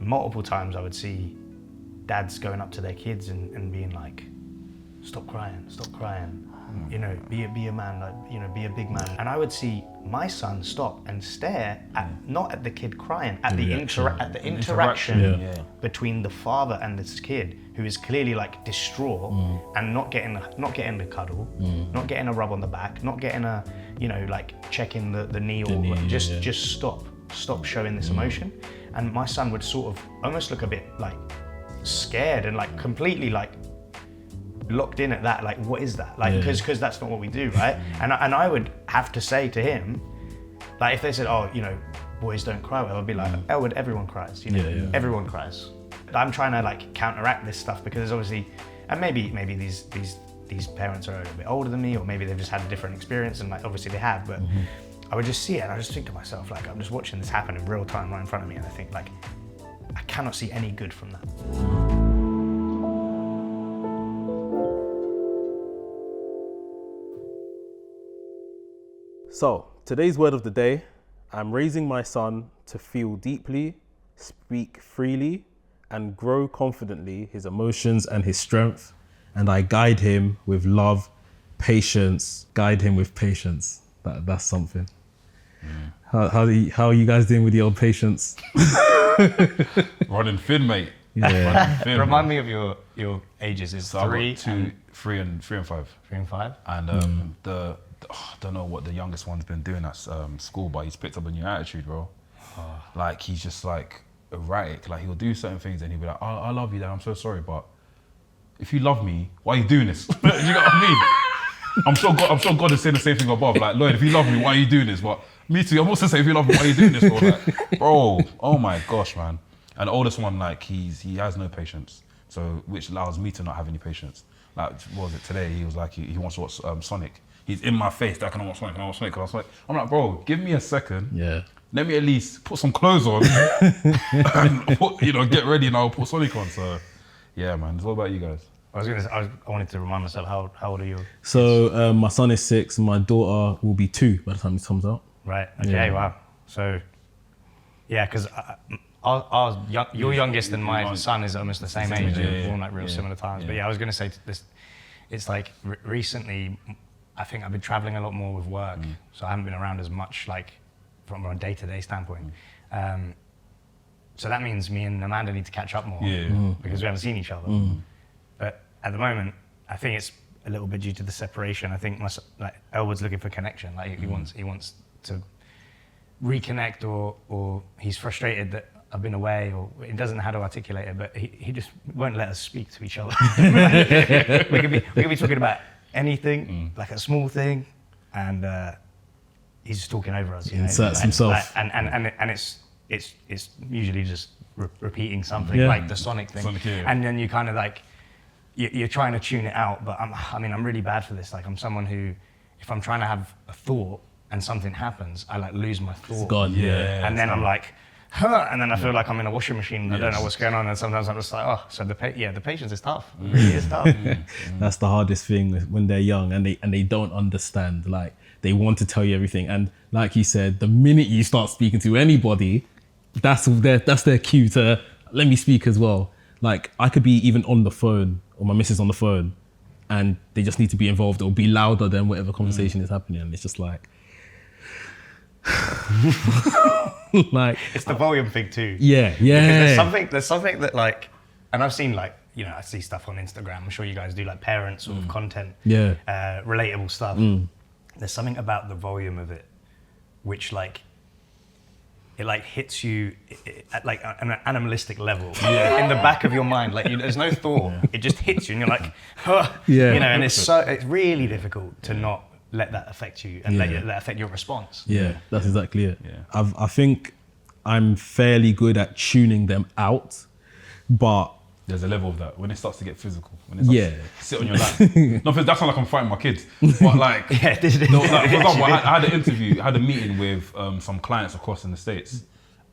multiple times I would see dads going up to their kids and being like, stop crying, you know, be a man, like, you know, be a big man. And I would see my son stop and stare at, not at the kid crying, at the interaction between the father and this kid, who is clearly like distraught and not getting a cuddle, not getting a rub on the back, not getting a, you know, like checking the knee, just stop showing this emotion. And my son would sort of almost look a bit like scared and like completely like locked in at that, like, what is that? Like, because that's not what we do, right? And I would have to say to him, like, if they said, oh, you know, boys don't cry, well, I'd be like, Elwood, everyone cries, you know, everyone cries. I'm trying to like counteract this stuff because there's obviously, and maybe these parents are a little bit older than me, or maybe they've just had a different experience, and like obviously they have, but I would just see it and I just think to myself, like, I'm just watching this happen in real time right in front of me, and I think, like, I cannot see any good from that. So, today's word of the day: I'm raising my son to feel deeply, speak freely, and grow confidently his emotions and his strength. And I guide him with love, patience. Guide him with patience. That's something. How are you guys doing with the old patience? Running thin, mate. Yeah. Thin, Remind me of your ages. Is So three, I've got three and five. 3 and 5. And I don't know what the youngest one's been doing at school, but he's picked up a new attitude, bro. Like, he's just like erratic. Like, he'll do certain things and he'll be like, oh, I love you, Dad, I'm so sorry, but if you love me, why are you doing this? You know what I mean? I'm sure God is saying the same thing above. Like, Lloyd, if you love me, why are you doing this? But me too, I'm also saying, if you love me, why are you doing this, bro? Like, bro, oh my gosh, man. And the oldest one, like, he has no patience, so which allows me to not have any patience. Like, what was it today? He was like, he wants to watch Sonic. He's in my face, like, can I watch Sonic? Can I watch Sonic? Can I watch Sonic? I'm like, bro, give me a second. Yeah. Let me at least put some clothes on and put, you know, get ready, and I'll put Sonic on. So, yeah, man. What about you guys? I wanted to remind myself, how old are you? So my son is 6, and my daughter will be 2 by the time this comes out. Right. Okay. Wow. So, yeah, because your youngest and my son is almost the same age. They're born like real similar times. But yeah, I was going to say this. It's like recently, I think I've been traveling a lot more with work, so I haven't been around as much, like, from a day-to-day standpoint. So that means me and Amanda need to catch up more because we haven't seen each other. But at the moment, I think it's a little bit due to the separation. I think Elwood's looking for connection. Like, he wants to reconnect, or he's frustrated that I've been away, or he doesn't know how to articulate it, but he just won't let us speak to each other. we could be talking about anything, like a small thing, and he's just talking over us. You know? Inserts himself. And it's usually just repeating something, like the Sonic thing. And then you kind of like, you're trying to tune it out, but I'm really bad for this. Like, I'm someone who, if I'm trying to have a thought and something happens, I like lose my thought. It's gone. Yeah. And then I'm like, huh, and then I feel like I'm in a washing machine and I don't know what's going on, and sometimes I'm just like, oh, so the patience is tough. It really is tough. That's the hardest thing when they're young and they don't understand. Like, they want to tell you everything, and like you said, the minute you start speaking to anybody, that's their cue to let me speak as well. Like, I could be even on the phone, or my missus on the phone, and they just need to be involved or be louder than whatever conversation is happening, and it's just like. Like, it's the volume thing too. Yeah. There's something that, like, and I've seen, like, you know, I see stuff on Instagram. I'm sure you guys do, like, parent sort of content, relatable stuff. There's something about the volume of it, which, like, it like hits you at like an animalistic level in the back of your mind. Like, there's no thought. It just hits you, and you're like, huh. You know, and it's really difficult to not let that affect you and let that affect your response. Yeah, that's exactly it. Yeah. I think I'm fairly good at tuning them out, but there's a level of that when it starts to get physical. When it starts to sit on your lap. No, that's not like I'm fighting my kids, but like, for example, I had an interview, I had a meeting with some clients across in the States,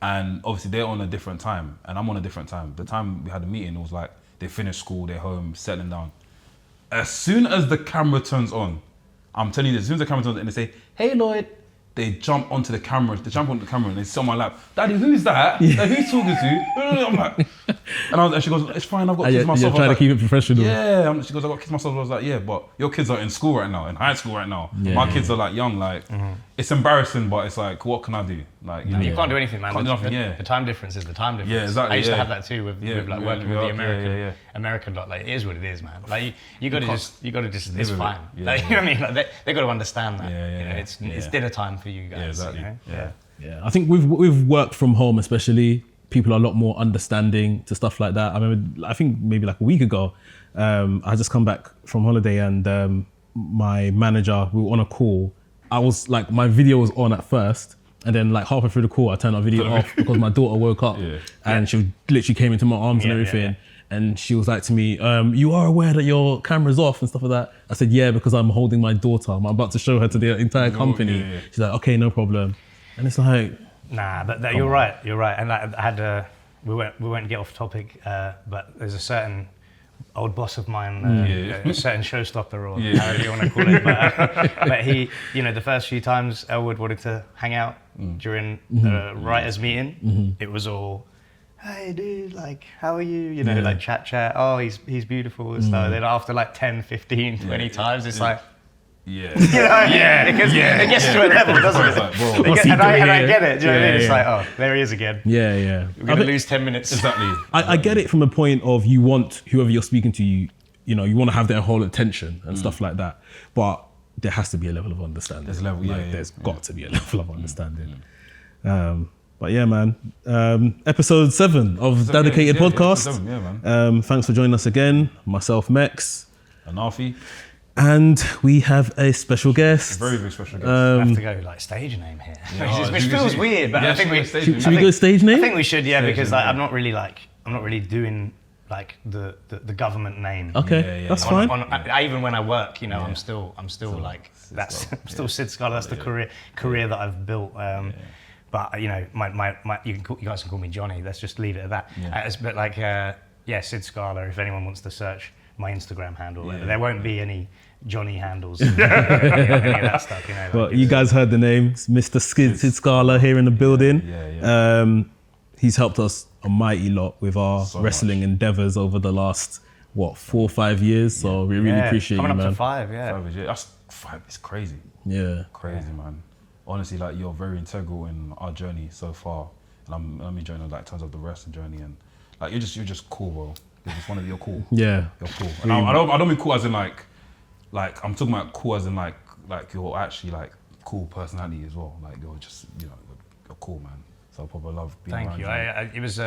and obviously they're on a different time and I'm on a different time. The time we had a meeting, it was like they finished school, they're home, settling down. As soon as the camera turns on, I'm telling you, as soon as the camera turns on and they say, hey Lloyd, they jump onto the camera. They jump onto the camera and they sit on my lap. Daddy, who's that? Like, who's talking to? I'm like, and she goes, it's fine. I've got kids myself. You're trying to keep it professional. Yeah. She goes, I've got kids myself. I was like, yeah, but your kids are in school right now, in high school right now. My kids are like young. Like, it's embarrassing, but it's like, what can I do? Like, you can't do anything, man. Can't do nothing, The time difference is the time difference. Yeah, exactly. I used to have that too with like working with the American lot. Like, it is what it is, man. Like, you got to just, it's fine. Like, you know what I mean? Like, they got to understand that. You know, it's dinner time for you guys. Yeah, exactly. You know? Yeah, I think with work from home especially, people are a lot more understanding to stuff like that. I remember, I think maybe like a week ago, I just come back from holiday and my manager, we were on a call. I was like, my video was on at first, and then like halfway through the call, I turned our video off because my daughter woke up and she literally came into my arms and everything. And she was like to me, you are aware that your camera's off and stuff like that? I said, yeah, because I'm holding my daughter. I'm about to show her to the entire company. She's like, okay, no problem. And it's like, nah, but you're right. And I had we won't get off topic, but there's a certain old boss of mine, a certain showstopper, or however you want to call it. But he, the first few times Elwood wanted to hang out during the writers' meeting, it was all, hey dude, like, how are you? Like chat. Oh, he's beautiful and stuff. Then after like 10, 15, 20 times, it's like, it gets to a level, doesn't it? Like, bro, and I get it. Do you know what I mean? It's like, oh, there he is again. Yeah. We're gonna lose 10 minutes. Exactly. I get it from a point of you want whoever you're speaking to, you want to have their whole attention and stuff like that. But there has to be a level of understanding. There's a level, There's got to be a level of understanding. But yeah, man. Episode 7 of Dadicated podcast. Episode 7, man. Thanks for joining us again. Myself, Mex. And Arfi. And we have a special guest. Very, very special guest. We have to go like stage name here, which feels weird, but I think should we go stage name? I think we should, because like, I'm not really doing like the government name. Okay, that's fine. Even when I work, I'm still like that's I'm still Sid Scala. That's the career that I've built. But you guys can call me Johnny. Let's just leave it at that. But like Sid Scala. If anyone wants to search my Instagram handle, there won't be any Johnny handles, any of that stuff. Well, you guys heard the name, Mr. Sid Scala here in the building. He's helped us a mighty lot with our wrestling endeavors over the last 4 or 5 years. So we really appreciate you, man. Coming up to 5, 5 years. That's 5. It's crazy. Yeah, crazy, man. Honestly, like, you're very integral in our journey so far, and I'm enjoying it, like, in terms of the wrestling journey, and like you're just cool, bro. You're cool. Yeah, you're cool. And I don't mean cool as in like I'm talking about cool as in like you're actually like cool personality as well. Like you're just you're cool, man. So I probably love being around you. Thank you. It was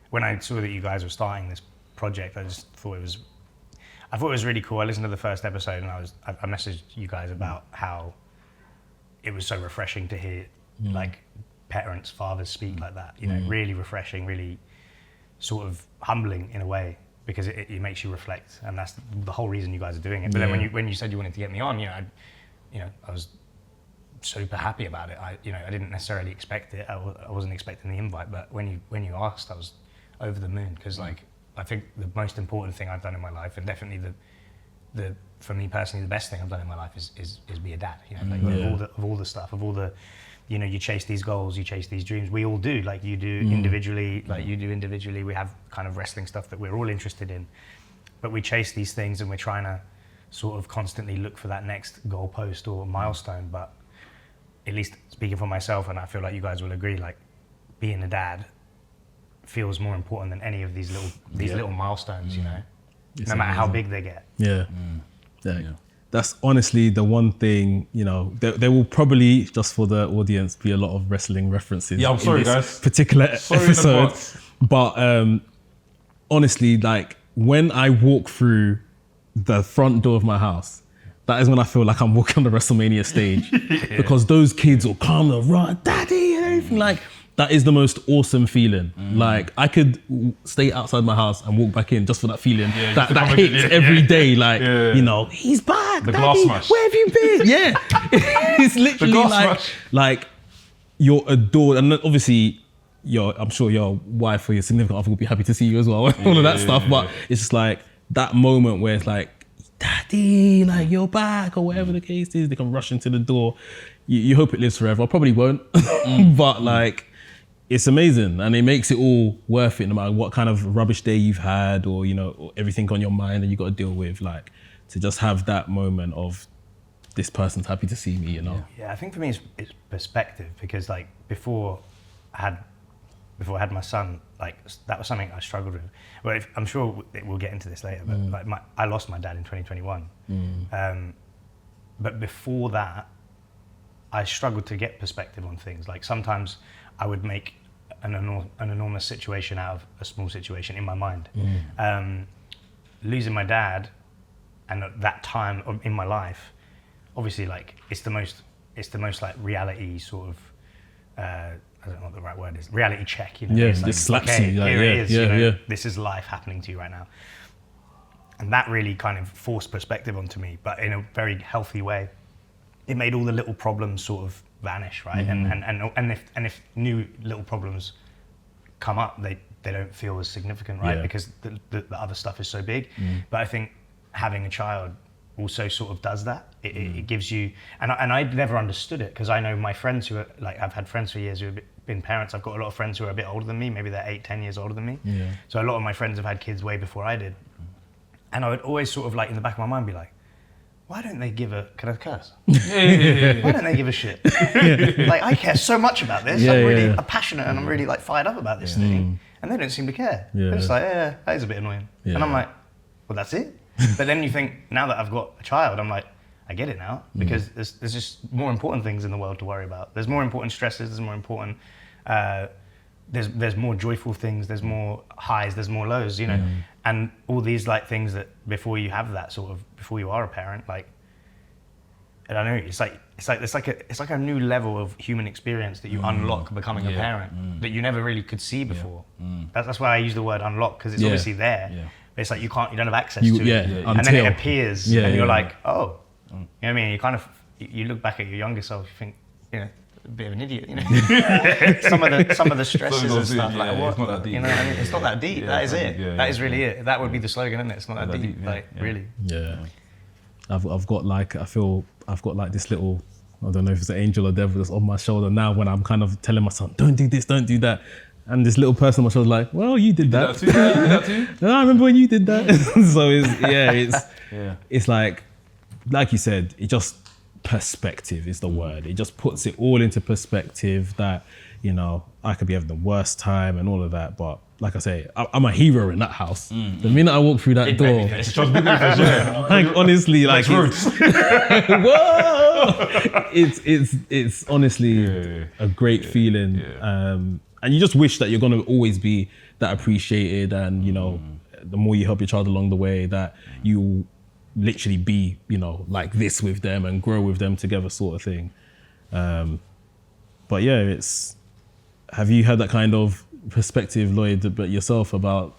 when I saw that you guys were starting this project, I thought it was really cool. I listened to the first episode and I messaged you guys about how it was so refreshing to hear like parents, fathers speak like that. Really refreshing, really sort of humbling in a way, because it makes you reflect, and that's the whole reason you guys are doing it. But then when you said you wanted to get me on, I was super happy about it. I didn't necessarily expect it. I wasn't expecting the invite, but when you asked, I was over the moon, because like I think the most important thing I've done in my life, and definitely the for me personally the best thing I've done in my life is be a dad. Of all the stuff, of all the you chase these goals, you chase these dreams. We all do, like you do individually, like you do individually. We have kind of wrestling stuff that we're all interested in, but we chase these things and we're trying to sort of constantly look for that next goalpost or milestone. But at least speaking for myself, and I feel like you guys will agree, like being a dad feels more important than any of these little milestones, no matter how big they get. Yeah. That's honestly the one thing, there will probably, just for the audience, be a lot of wrestling references. Yeah, I'm sorry, guys. Particular episode. But honestly, like when I walk through the front door of my house, that is when I feel like I'm walking on the WrestleMania stage. Because those kids will come and run, Daddy, and everything. Like, that is the most awesome feeling. Like, I could stay outside my house and walk back in just for that feeling. That hits every day. Like, he's back, the Daddy, glass smash. where have you been? Yeah. It's literally like you're adored. And obviously, I'm sure your wife or your significant other will be happy to see you as well. All of that stuff. But it's just like that moment where it's like, Daddy. Daddy, like you're back, or whatever the case is. They can rush into the door. You hope it lives forever. Probably won't, but like, it's amazing, and it makes it all worth it, no matter what kind of rubbish day you've had, or or everything on your mind that you got to deal with. Like, to just have that moment of, this person's happy to see me, Yeah, I think for me it's perspective, because like before I had my son, like that was something I struggled with. Well, I'm sure we'll get into this later, but like I lost my dad in 2021. But before that, I struggled to get perspective on things. Like sometimes I would make an enormous situation out of a small situation in my mind. Losing my dad, and at that time in my life, obviously, like it's the most like reality sort of. I don't know what the right word is. Reality check, Yeah, It's it like, slaps okay, you. Like, here it is. Yeah. This is life happening to you right now, and that really kind of forced perspective onto me, but in a very healthy way. It made all the little problems sort of vanish, right? And if new little problems come up, they don't feel as significant, right? Yeah. Because the other stuff is so big. But I think having a child also sort of does that. It gives you, and I never understood it, because I know my friends who are like, I've had friends for years who have been parents. I've got a lot of friends who are a bit older than me, maybe they're 8-10 years older than me. Yeah. So a lot of my friends have had kids way before I did. And I would always sort of like in the back of my mind be like, why don't they give a, can I curse? Why don't they give a shit? Like I care so much about this. I'm really passionate, and I'm really like fired up about this thing. And they don't seem to care. They're just like, yeah, that is a bit annoying. Yeah. And I'm like, well, that's it. But then you think, now that I've got a child, I'm like, I get it now, because there's just more important things in the world to worry about. There's more important stresses, there's more important, there's more joyful things, there's more highs, there's more lows, and all these like things that before you have that sort of, before you are a parent, like, I don't know, it's like a new level of human experience that you unlock becoming a parent that you never really could see before. That's why I use the word unlock, because it's obviously there. But it's like you don't have access to it. And then it appears and you're like, oh, you know what I mean? You kind of, you look back at your younger self, you think, a bit of an idiot, some of the stresses and stuff, like what? It's not that deep. You know what I mean? It's not that deep, that is it. That is really it. That would be the slogan, isn't it? It's not that deep, like really. Yeah. I've got like, I feel I've got like this little, I don't know if it's an angel or devil that's on my shoulder now, when I'm kind of telling my son, don't do this, don't do that. And this little person on my shoulder like, well, you did that. You did that too? No, I remember when you did that. So it's like you said, it just, perspective is the word. It just puts it all into perspective that, I could be having the worst time and all of that, but like I say, I'm a hero in that house. The minute I walk through that door, like honestly, like whoa, it's honestly a great feeling, and you just wish that you're gonna always be that appreciated, and the more you help your child along the way, that you literally be like this with them and grow with them together, sort of thing. But yeah, have you had that kind of perspective, Lloyd, but yourself, about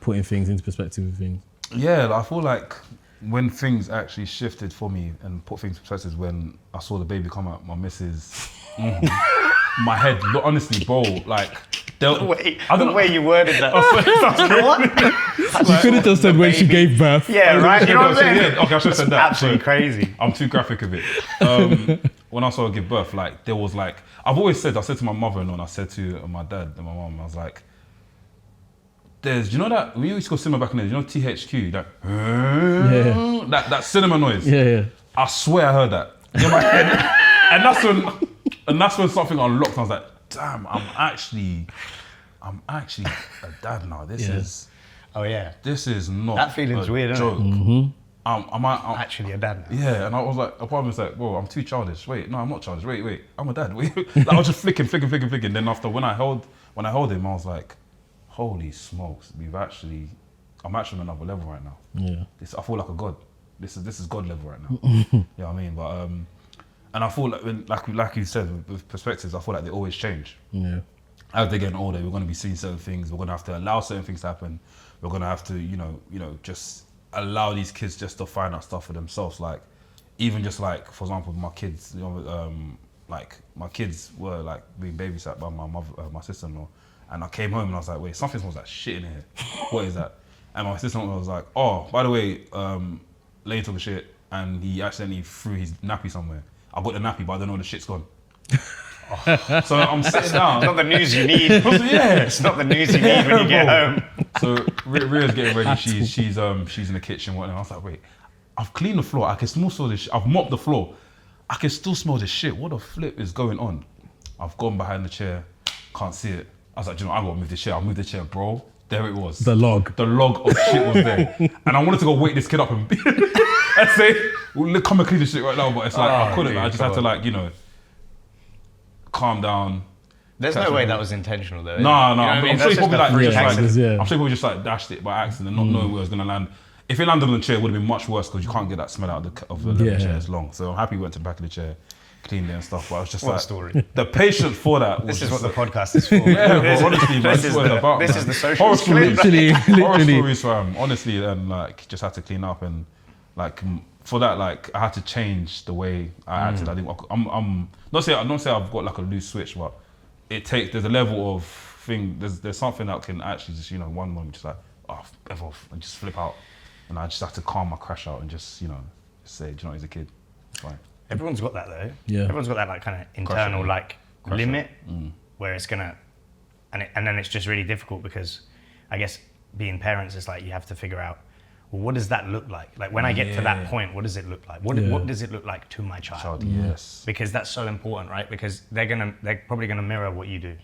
putting things into perspective with things? Yeah, I feel like when things actually shifted for me and put things in perspective, when I saw the baby come out, my missus, my head, honestly, bro, like, the way you worded that. What? You could have just said when she gave birth. Yeah, right. You know what I'm saying? Yeah, okay, I should have said that. Absolutely crazy. I'm too graphic of it. When I saw her give birth, like, there was like, I said to my mother-in-law, and I said to my dad and my mom, I was like, you know that, we used to go cinema back in the day, THQ, that cinema noise? Yeah. I swear I heard that in my head. And that's when something unlocked. I was like, damn, I'm actually a dad now. This is not That feeling's a weird, isn't joke. it? I'm actually a dad now. Yeah, and I was like, a part of me was like, whoa, I'm too childish. Wait, no, I'm not childish. Wait, I'm a dad. Wait. Like, I was just flicking. Then after, when I held him, I was like, holy smokes, I'm actually on another level right now. Yeah. I feel like a god. This is God level right now. You know what I mean? But and I feel like like you said, with perspectives, I feel like they always change. Yeah. As they're getting older, we're going to be seeing certain things. We're going to have to allow certain things to happen. We're going to have to, just allow these kids just to find out stuff for themselves. Like, even just like, for example, my kids, like my kids were like being babysat by my mother, my sister-in-law, and I came home and I was like, wait, something smells like shit in here. What is that? And my sister-in-law was like, oh, by the way, Lane took a shit and he accidentally threw his nappy somewhere. I got the nappy, but I don't know where the shit's gone. So I'm sitting down. It's not the news you need. Yeah. It's not the news you need when you get home. So Ria's getting ready. She's in the kitchen. Whatnot. I was like, wait, I've cleaned the floor. I can still smell this. I've mopped the floor. I can still smell this shit. What the flip is going on? I've gone behind the chair. Can't see it. I was like, you know, I gotta move the chair. I'll move the chair, bro. There it was. The log. The log of shit was there. And I wanted to go wake this kid up and say, well, come and clean this shit right now. But it's like, I couldn't. I just had to, like, you know, calm down. There's no way that was intentional, though. No. I'm sure he probably I'm sure he just like dashed it by accident, not knowing where it was gonna land. If it landed on the chair, it would have been much worse because you can't get that smell out of the leather chair as long. So I'm happy we went to the back of the chair, cleaned it and stuff. But I was just what like, a story. The patience for that. This is what the podcast is for. Yeah, bro, honestly, man, this is the social horror stories. Literally. Horror stories, fam. Honestly, and like just had to clean up and like for that, like I had to change the way I acted. I think I'm not say I've got like a loose switch, but there's a level of thing. There's something that can actually just, you know, one moment just like F off and just flip out, and I just have to calm my crash out and just, you know, just say, do you know, he's a kid. It's fine. Everyone's got that though. Yeah. Everyone's got that like kind of internal like limit where it's gonna, and then it's just really difficult because I guess being parents is like you have to figure out, well, what does that look like? Like when I get to that point, what does it look like? What does it look like to my child? Yes. Because that's so important, right? Because they're probably gonna mirror what you do.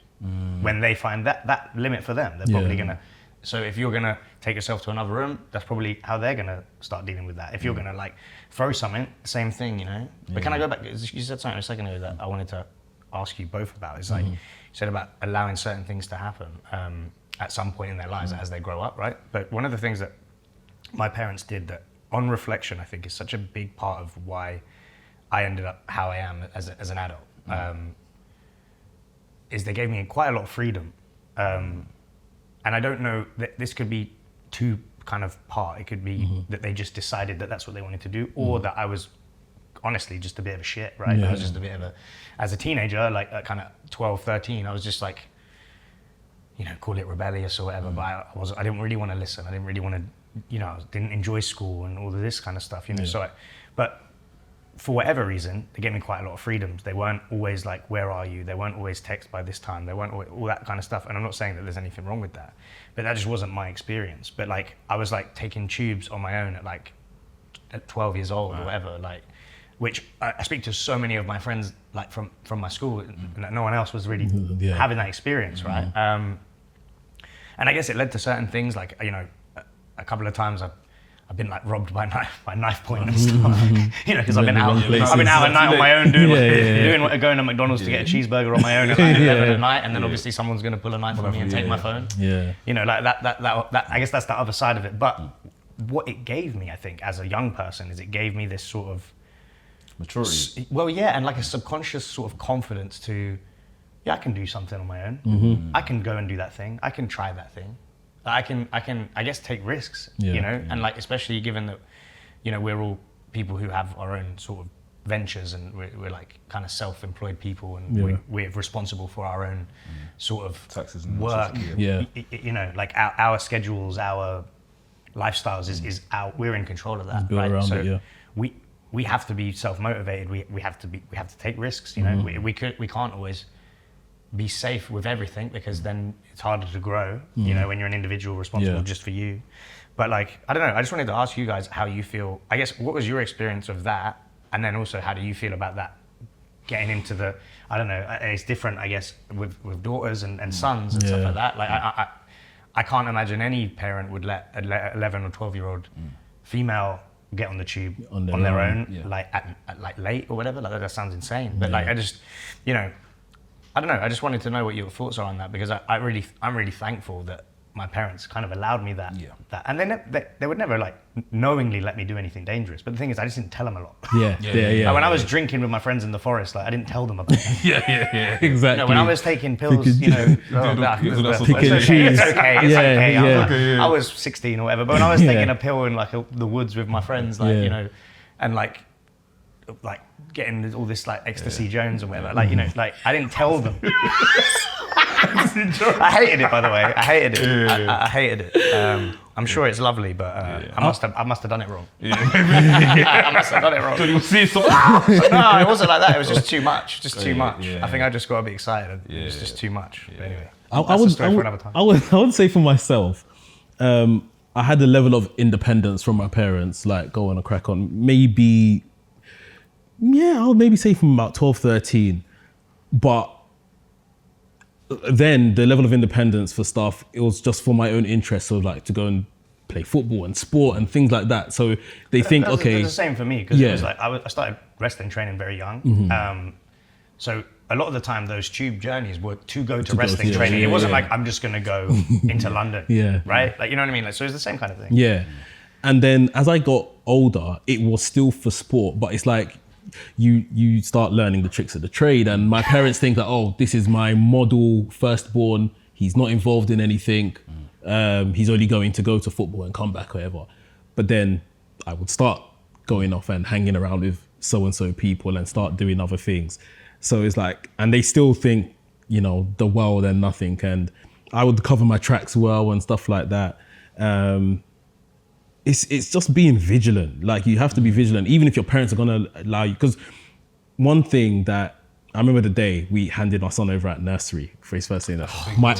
When they find that limit for them, they're probably gonna. So if you're gonna take yourself to another room, that's probably how they're gonna start dealing with that. If you're gonna like throw something, same thing, you know. But can I go back? You said something a second ago that I wanted to ask you both about. It's like you said about allowing certain things to happen at some point in their lives as they grow up, right? But one of the things that my parents did that, on reflection, I think is such a big part of why I ended up how I am as an adult, is they gave me quite a lot of freedom. And I don't know that this could be two kind of part. It could be that they just decided that that's what they wanted to do, or that I was honestly just a bit of a shit, right? I was just a bit of a, as a teenager, like at kind of 12, 13, I was just like, you know, call it rebellious or whatever, but I didn't really want to listen. I didn't really want to, you know, didn't enjoy school and all of this kind of stuff, you know. So, but for whatever reason, they gave me quite a lot of freedoms. They weren't always like, where are you? They weren't always text by this time. They weren't always, all that kind of stuff. And I'm not saying that there's anything wrong with that, but that just wasn't my experience. But like, I was like taking tubes on my own at 12 years old or whatever, like, which I speak to so many of my friends like from my school, and no one else was really having that experience, right? And I guess it led to certain things, like, you know, a couple of times I've been like robbed by knife point and stuff, you know, because I've been out at night on my own going to McDonald's to get a cheeseburger on my own at like 11 at night, and then obviously someone's going to pull a knife on me and take my phone. You know, like that. I guess that's the other side of it. But what it gave me, I think, as a young person, is it gave me this sort of maturity. Well, yeah, and like a subconscious sort of confidence to, I can do something on my own. I can go and do that thing. I can try that thing. I can, I guess, take risks, you know, and like, especially given that, you know, we're all people who have our own sort of ventures, and we're like kind of self-employed people, and we're responsible for our own sort of taxes and work. You know, like our schedules, our lifestyles is we're in control of that, right? So we have to be self-motivated. We have to take risks. You know, we can't always be safe with everything, because then it's harder to grow, you know, when you're an individual responsible just for you. But like, I don't know, I just wanted to ask you guys how you feel. I guess, what was your experience of that? And then also, how do you feel about that getting into the, I don't know, it's different, I guess, with daughters and sons and stuff like that. Like, I can't imagine any parent would let an 11 or 12-year-old female get on the tube on their own, like at like late or whatever. Like, that sounds insane. But like, I just, you know, I don't know. I just wanted to know what your thoughts are on that, because I'm really thankful that my parents kind of allowed me that. And they would never like knowingly let me do anything dangerous. But the thing is, I just didn't tell them a lot. Like when I was drinking with my friends in the forest, like I didn't tell them about it. Exactly. You know, when I was taking pills, you know, it's okay. I was 16 or whatever. But when I was taking a pill in like the woods with my friends, like you know, and like getting all this like ecstasy Jones or whatever, like, you know, like I didn't tell them. I hated it, by the way. I hated it. I hated it. I'm sure it's lovely, but I must have done it wrong. I must have done it wrong. So you'll see so. No, it wasn't like that. It was just too much. Too much. yeah. I think I just got to be excited. It was just too much. But anyway, I that's a would, story for another time. I would say for myself, I had a level of independence from my parents, like go on a crack on. Maybe, I would maybe say from about 12, 13. But then the level of independence for stuff, it was just for my own interest. So like to go and play football and sport and things like that. So they think, That's okay. the same for me, because it was like I started wrestling training very young. So a lot of the time those tube journeys were to go to wrestling training. It wasn't like I'm just going to go into London, right? Like, you know what I mean? Like, so it's the same kind of thing. Yeah. And then as I got older, it was still for sport, but it's like you start learning the tricks of the trade. And my parents think that, oh, this is my model firstborn. He's not involved in anything. He's only going to go to football and come back, whatever. But then I would start going off and hanging around with so-and-so people and start doing other things. So it's like, and they still think, you know, the world and nothing. And I would cover my tracks well and stuff like that. It's just being vigilant. Like, you have to be vigilant, even if your parents are gonna allow you. Because one thing that I remember the day we handed my son over at nursery for his first day, my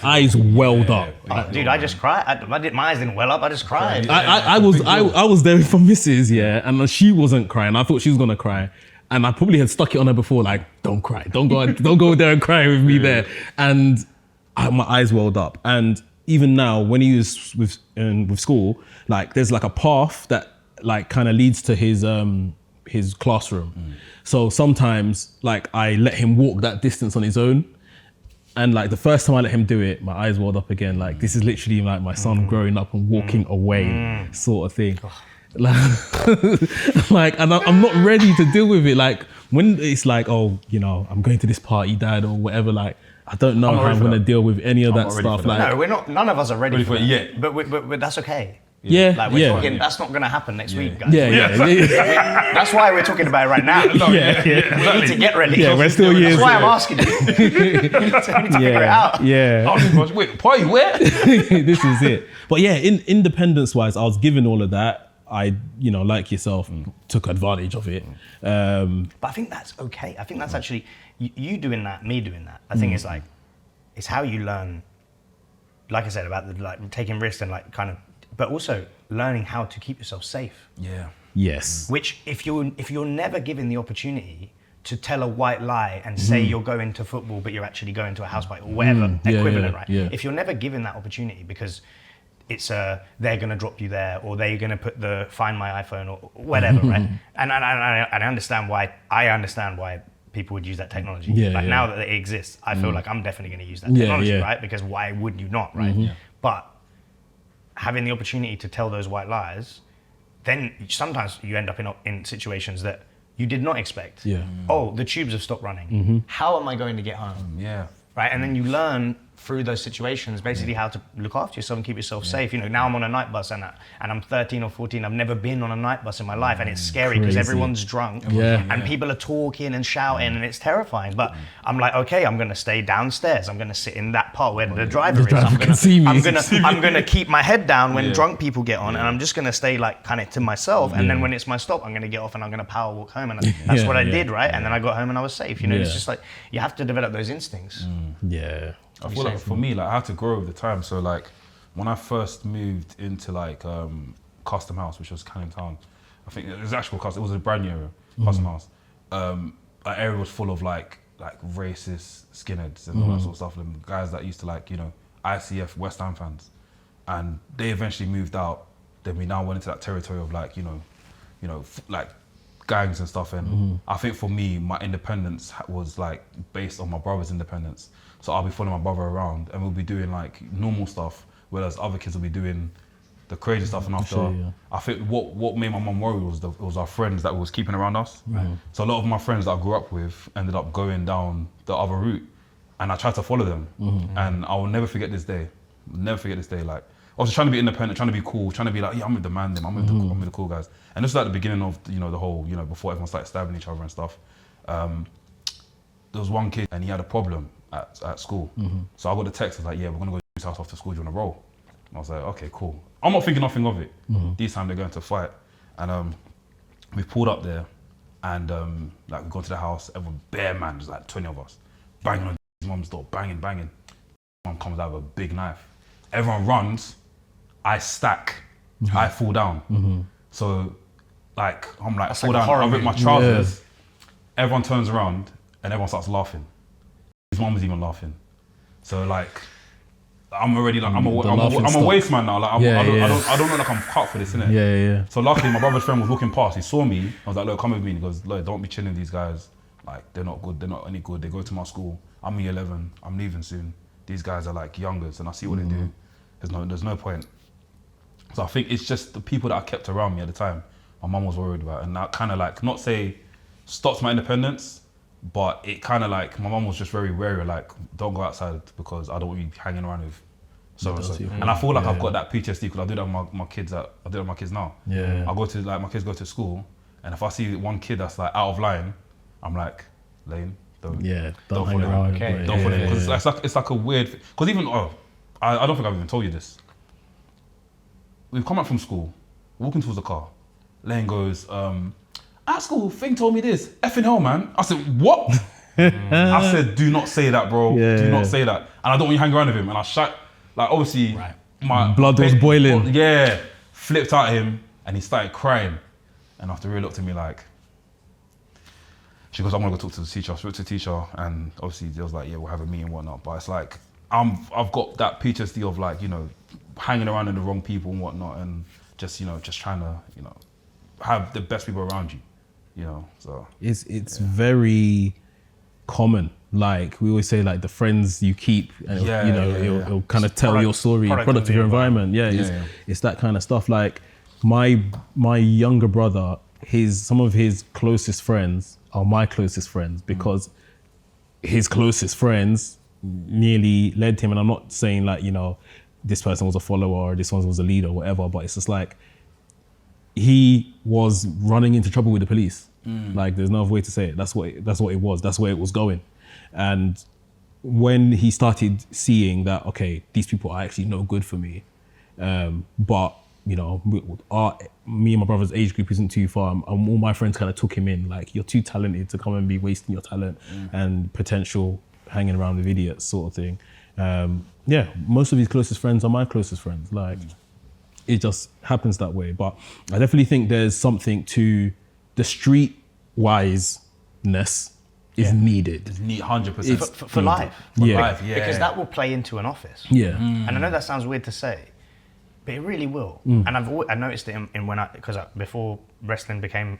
eyes welled up. Dude, I just cried. My eyes didn't well up. I just cried. I was there with my missus, and she wasn't crying. I thought she was gonna cry. And I probably had stuck it on her before, like, don't cry, don't go there and cry with me there. And my eyes welled up. And even now, when he was with school, like, there's like a path that like kind of leads to his classroom. So sometimes, like, I let him walk that distance on his own. And like the first time I let him do it, my eyes welled up again. Like, this is literally like my son growing up and walking away, sort of thing. Like, and I'm not ready to deal with it. Like, when it's like, oh, you know, I'm going to this party, dad, or whatever, like, I don't know how I'm going to deal with any of that stuff. Like, no, we're not. None of us are ready for it yet. But that's okay. Yeah, like we're talking, that's not going to happen next week, guys. That's why we're talking about it right now. We need to get ready. Yeah, we're still years. That's why I'm asking you. We need to figure it out. Oh, wait, party where? This is it. But yeah, independence-wise, I was given all of that. I, you know, like yourself, took advantage of it. But I think that's okay. I think that's actually, you doing that, me doing that. I think it's like, it's how you learn, like I said, about the, like, taking risks and like kind of, but also learning how to keep yourself safe. Yeah. Yes. Which if you're never given the opportunity to tell a white lie and say you're going to football, but you're actually going to a house party or whatever equivalent, right? Yeah. If you're never given that opportunity because it's they're going to drop you there, or they're going to put the Find My iPhone or whatever, right? And I understand why people would use that technology. Now that it exists, I feel like I'm definitely going to use that technology, right? Because why would you not, right? But having the opportunity to tell those white lies, then sometimes you end up in situations that you did not expect. Oh, the tubes have stopped running. How am I going to get home? Right, and then you learn through those situations basically how to look after yourself and keep yourself safe. You know, now I'm on a night bus and I'm 13 or 14. I've never been on a night bus in my life, and it's scary because everyone's drunk and people are talking and shouting, and it's terrifying. But I'm like, okay, I'm gonna stay downstairs. I'm gonna sit in that part where the driver is. I'm gonna keep my head down when drunk people get on, and I'm just gonna stay like kind of to myself. And then when it's my stop, I'm gonna get off and I'm gonna power walk home. And that's what I did, right? And then I got home and I was safe. You know, it's just like you have to develop those instincts. I feel like for me, like, I had to grow with the time. So like when I first moved into like Custom House, which was Canning Town, I think it was actual custom. It was a brand new area, Custom House. Our area was full of like racist skinheads and all that sort of stuff, and guys that used to like, you know, ICF West Ham fans, and they eventually moved out. Then we now went into that territory of like, you know, like gangs and stuff. And I think for me, my independence was like based on my brother's independence. So I'll be following my brother around and we'll be doing like normal stuff, whereas other kids will be doing the crazy stuff. And after, I think what made my mum worry was our friends that was keeping around us. So a lot of my friends that I grew up with ended up going down the other route, and I tried to follow them. And I will never forget this day. Like, I was trying to be independent, trying to be cool, trying to be like, yeah, I'm with the man, I'm with the cool guys. And this was at the beginning of, you know, the whole, you know, before everyone started stabbing each other and stuff. There was one kid and he had a problem at school. So I got the text, I was like, yeah, we're gonna go to his house after school, do you wanna roll? And I was like, okay, cool. I'm not thinking nothing of it. This time they're going to fight. And we pulled up there and like we got to the house, everyone bare man, there's like 20 of us, banging on his mum's door, banging. Mum comes out with a big knife. Everyone runs, I stack, I fall down. So like, I'm like, That's fall like a down, horror I rip my movie. trousers, everyone turns around and everyone starts laughing. His mum was even laughing. So like, I'm already like, I'm a waste man now. Like, I don't know, like I'm cut for this, innit? Yeah. So luckily, my brother's friend was walking past. He saw me. I was like, look, come with me. He goes, look, don't be chilling with these guys. Like, they're not good. They're not any good. They go to my school. I'm year 11. I'm leaving soon. These guys are like youngers, and I see what they do. There's no point. So I think it's just the people that I kept around me at the time. My mum was worried about, and that kind of like, not say stopped my independence, but it kind of like, my mum was just very wary, like, don't go outside because I don't want you hanging around with so and so. And I feel like I've got that PTSD because I do that with my kids. I do that with my kids now. I go to, like, my kids go to school, and if I see one kid that's like out of line, I'm like, Lane, don't hang follow around. him. Don't follow him. Because it's like a weird, because even, I don't think I've even told you this. We've come out from school, walking towards the car. Lane goes, at school, Thing told me this. Effing hell, man. I said, what? I said, do not say that, bro. Do not say that. And I don't want you hang around with him. And I shut, like, obviously, my blood was boiling. Yeah, flipped at him, and he started crying. And after he looked at me like, she goes, I'm gonna go talk to the teacher. I spoke to the teacher, and obviously they was like, yeah, we'll have a meeting and whatnot. But it's like, I've got that PTSD of like, you know, hanging around with the wrong people and whatnot, and just, you know, just trying to, you know, have the best people around you, you know. So it's very common. Like we always say, like the friends you keep, and it'll kind of tell your story, product of your environment. It's that kind of stuff. Like my younger brother, some of his closest friends are my closest friends because his closest friends nearly led him. And I'm not saying like, you know, this person was a follower or this one was a leader or whatever, but it's just like he was running into trouble with the police. Like there's no other way to say it. That's what it was. That's where it was going. And when he started seeing that, okay, these people are actually no good for me, but you know, me and my brother's age group isn't too far. And all my friends kind of took him in, like, you're too talented to come and be wasting your talent and potential hanging around with idiots sort of thing. Most of his closest friends are my closest friends. Like, it just happens that way. But I definitely think there's something to the street wiseness is needed. It's 100%. For life. For life, yeah. Because that will play into an office. Yeah. And I know that sounds weird to say, but it really will. And I noticed it because before wrestling became,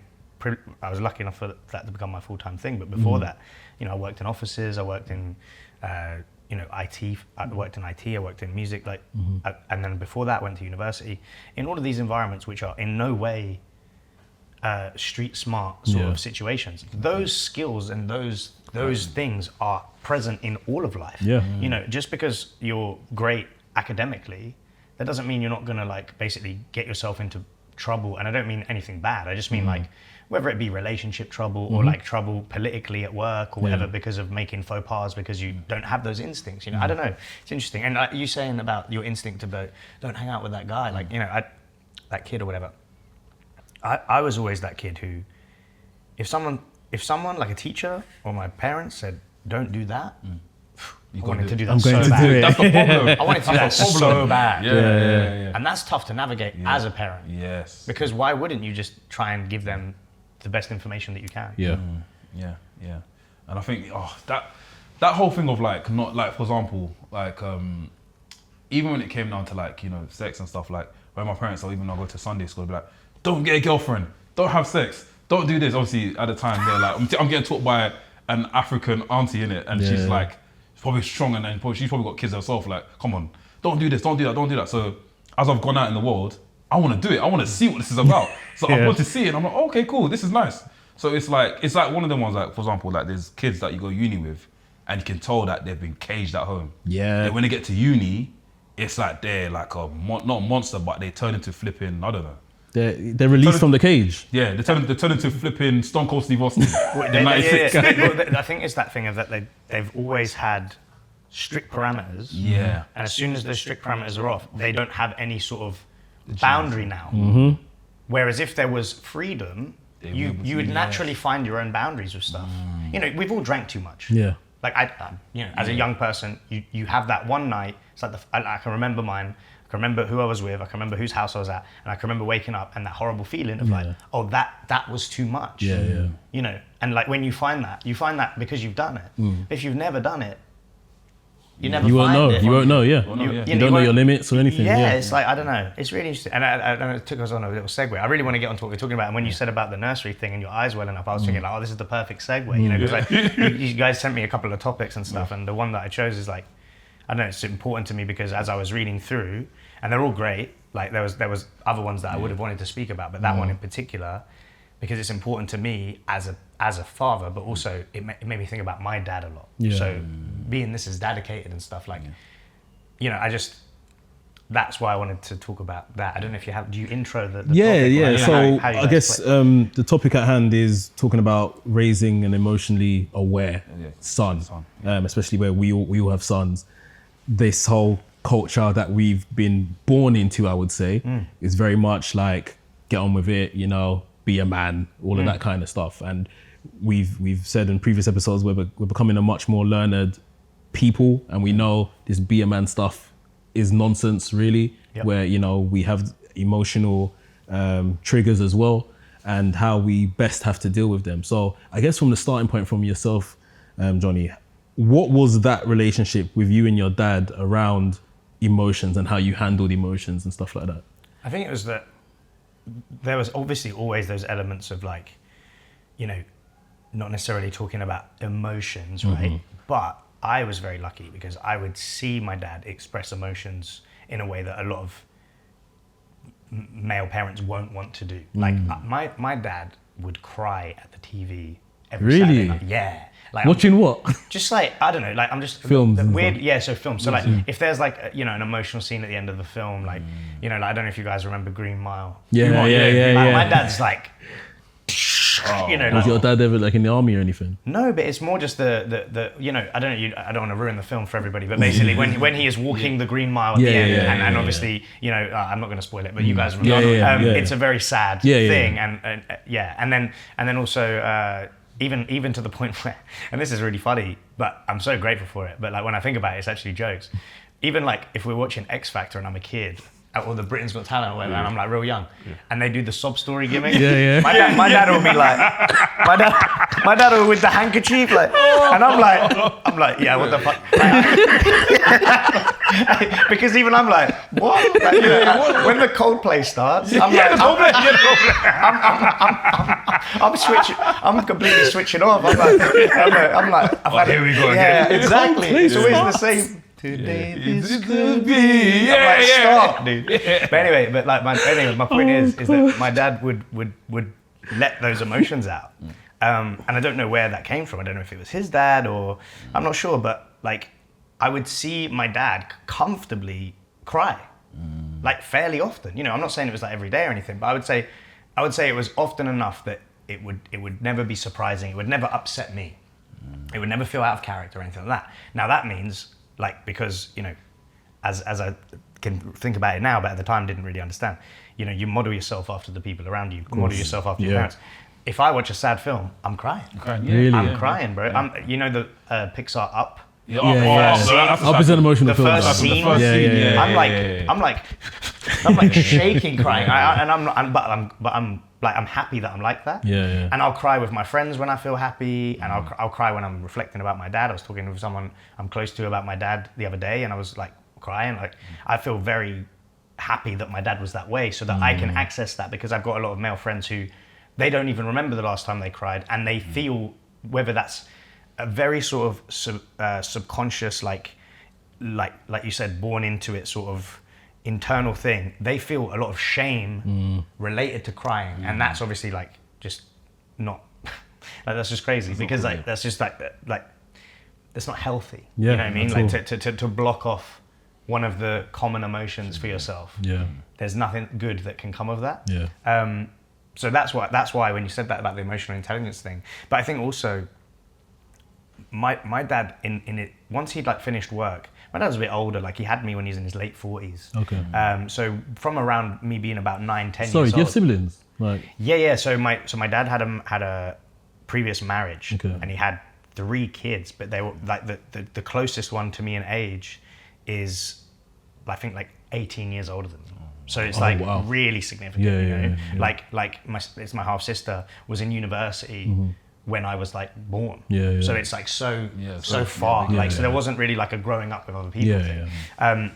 I was lucky enough for that to become my full-time thing. But before that, you know, I worked in offices, I worked in, IT. I worked in IT, I worked in music, and then before that, I went to university. In all of these environments, which are in no way street smart sort of situations, those skills and those things are present in all of life. You know, just because you're great academically, that doesn't mean you're not gonna like basically get yourself into trouble. And I don't mean anything bad. I just mean like whether it be relationship trouble or like trouble politically at work or whatever because of making faux pas because you don't have those instincts. You know, I don't know. It's interesting. And like you saying about your instinct about don't hang out with that guy, like, you know, that kid or whatever. I was always that kid who, if someone like a teacher or my parents said, don't do that, I wanted to do that I'm going so to bad. do it. That's the problem. I wanted to do that so bad. Yeah. And that's tough to navigate as a parent. Yes. Because why wouldn't you just try and give them the best information that you can? Yeah. Yeah. And I think that whole thing of like, not like, for example, like even when it came down to like, you know, sex and stuff, like when my parents, or even when I go to Sunday school, they'd be like, don't get a girlfriend, don't have sex, don't do this. Obviously at the time they're like, I'm getting taught by an African auntie in it, and she's like, she's probably strong, and then she's probably got kids herself. Like, come on, don't do this, don't do that, don't do that. So as I've gone out in the world, I want to do it. I want to see what this is about. So I've got to see it, and I'm like, okay, cool, this is nice. So it's like one of them ones, like, for example, like there's kids that you go uni with, and you can tell that they've been caged at home. Yeah. And when they get to uni, it's like they're like not a monster, but they turn into flipping, I don't know. they're released from the cage. Yeah, they turn into flipping Stone Cold Steve Austin. The 96 guy. Well, I think it's that thing of that they've always had strict parameters. Yeah. And as soon as those strict parameters are off, they don't have any sort of boundary now. Mm-hmm. Whereas if there was freedom, you would naturally find your own boundaries with stuff. You know, we've all drank too much. Yeah. Like as a young person, you have that one night. It's like I can remember mine. I can remember who I was with. I can remember whose house I was at, and I can remember waking up and that horrible feeling of like, oh, that was too much. Yeah. You know, and like when you find that because you've done it. If you've never done it, you never. You won't know. It. You won't know. Yeah. You don't know your limits or anything. Yeah, it's like I don't know. It's really interesting, and it took us on a little segue. I really want to get on to what we're talking about. And when you said about the nursery thing and your eyes welling up, I was thinking like, oh, this is the perfect segue. You know, because like you guys sent me a couple of topics and stuff, and the one that I chose is like, I don't know, it's important to me because as I was reading through, and they're all great. Like there was other ones that I would have wanted to speak about, but that one in particular, because it's important to me as a father, but also it made me think about my dad a lot. Yeah. So being this is Dadicated and stuff like, you know, that's why I wanted to talk about that. I don't know if do you intro the Yeah. topic? So how you I guys guess play? the topic at hand is talking about raising an emotionally aware son, especially where we all have sons. This whole culture that we've been born into, I would say, is very much like get on with it, you know, be a man, all of that kind of stuff. And we've said in previous episodes we're becoming a much more learned people, and we know this be a man stuff is nonsense, really. Where, you know, we have emotional triggers as well, and how we best have to deal with them. So I guess from the starting point from yourself, Johnny, what was that relationship with you and your dad around emotions and how you handled emotions and stuff like that? I think it was that there was obviously always those elements of like, you know, not necessarily talking about emotions, right? But I was very lucky because I would see my dad express emotions in a way that a lot of male parents won't want to do. Like my dad would cry at the TV every Saturday night. Yeah. Like watching what? Just like, I don't know, like I'm just films weird. Yeah, so films. So like if there's like, you know, an emotional scene at the end of the film, like, you know, like I don't know if you guys remember Green Mile. Yeah. My dad's like, you know, was like, your dad ever like in the army or anything? no, but it's more just the you know, I don't want to ruin the film for everybody, but basically when he is walking the Green Mile at the end, and obviously, you know, I'm not going to spoil it, but you guys remember, it's a very sad thing, and then also even to the point where, and this is really funny, but I'm so grateful for it, but like when I think about it, it's actually jokes. Even like if we're watching X Factor and I'm a kid, or the Britain's Got Talent or whatever, and I'm like real young, and they do the sob story gimmick. My dad will be like, my dad will with the handkerchief, like, and I'm like, yeah, what the fuck? Like, because even I'm like, what? Like, you know, when the Coldplay starts, I'm like, I'm switching, I'm completely switching off. I'm like, here we go yeah, again. exactly. It's always the same. Today this could be. Stop, dude. But anyway, my point is that my dad would let those emotions out, and I don't know where that came from. I don't know if it was his dad or I'm not sure, but like I would see my dad comfortably cry, like fairly often. You know, I'm not saying it was like every day or anything, but I would say it was often enough that it would never be surprising. It would never upset me. It would never feel out of character or anything like that. Now that means, like, because, you know, as I can think about it now, but at the time didn't really understand, you know, you model yourself after the people around you, model yourself after your parents. If I watch a sad film, I'm crying. Really? I'm crying, bro. You know the Pixar Up? Up is an emotional film. The first scene. I'm like shaking, crying, I'm happy that I'm like that. Yeah. And I'll cry with my friends when I feel happy, and I'll cry when I'm reflecting about my dad. I was talking with someone I'm close to about my dad the other day, and I was like crying. Like I feel very happy that my dad was that way, so that I can access that, because I've got a lot of male friends who they don't even remember the last time they cried, and they feel, whether that's a very sort of subconscious, like you said, born into it sort of internal thing, they feel a lot of shame related to crying, and that's obviously like just not like, that's just crazy, because like that's just like that's not healthy. You know what I mean? Like to block off one of the common emotions for yourself. Yeah. There's nothing good that can come of that. Yeah. So that's why when you said that about the emotional intelligence thing, but I think also my dad in it, once he'd like finished work, my dad was a bit older, like he had me when he was in his late 40s. Okay. So from around me being about 9, 10 Sorry, years do you old. have siblings? Like, Yeah. So my dad had a previous marriage, Okay. and he had 3 kids, but they were like the closest one to me in age is I think like 18 years older than me. So it's like wow. really significant, Yeah, you know. yeah. Like my half sister was in university when I was like born. Yeah. So it's like so so far. yeah, like so yeah. there wasn't really like a growing up with other people Yeah, thing. yeah.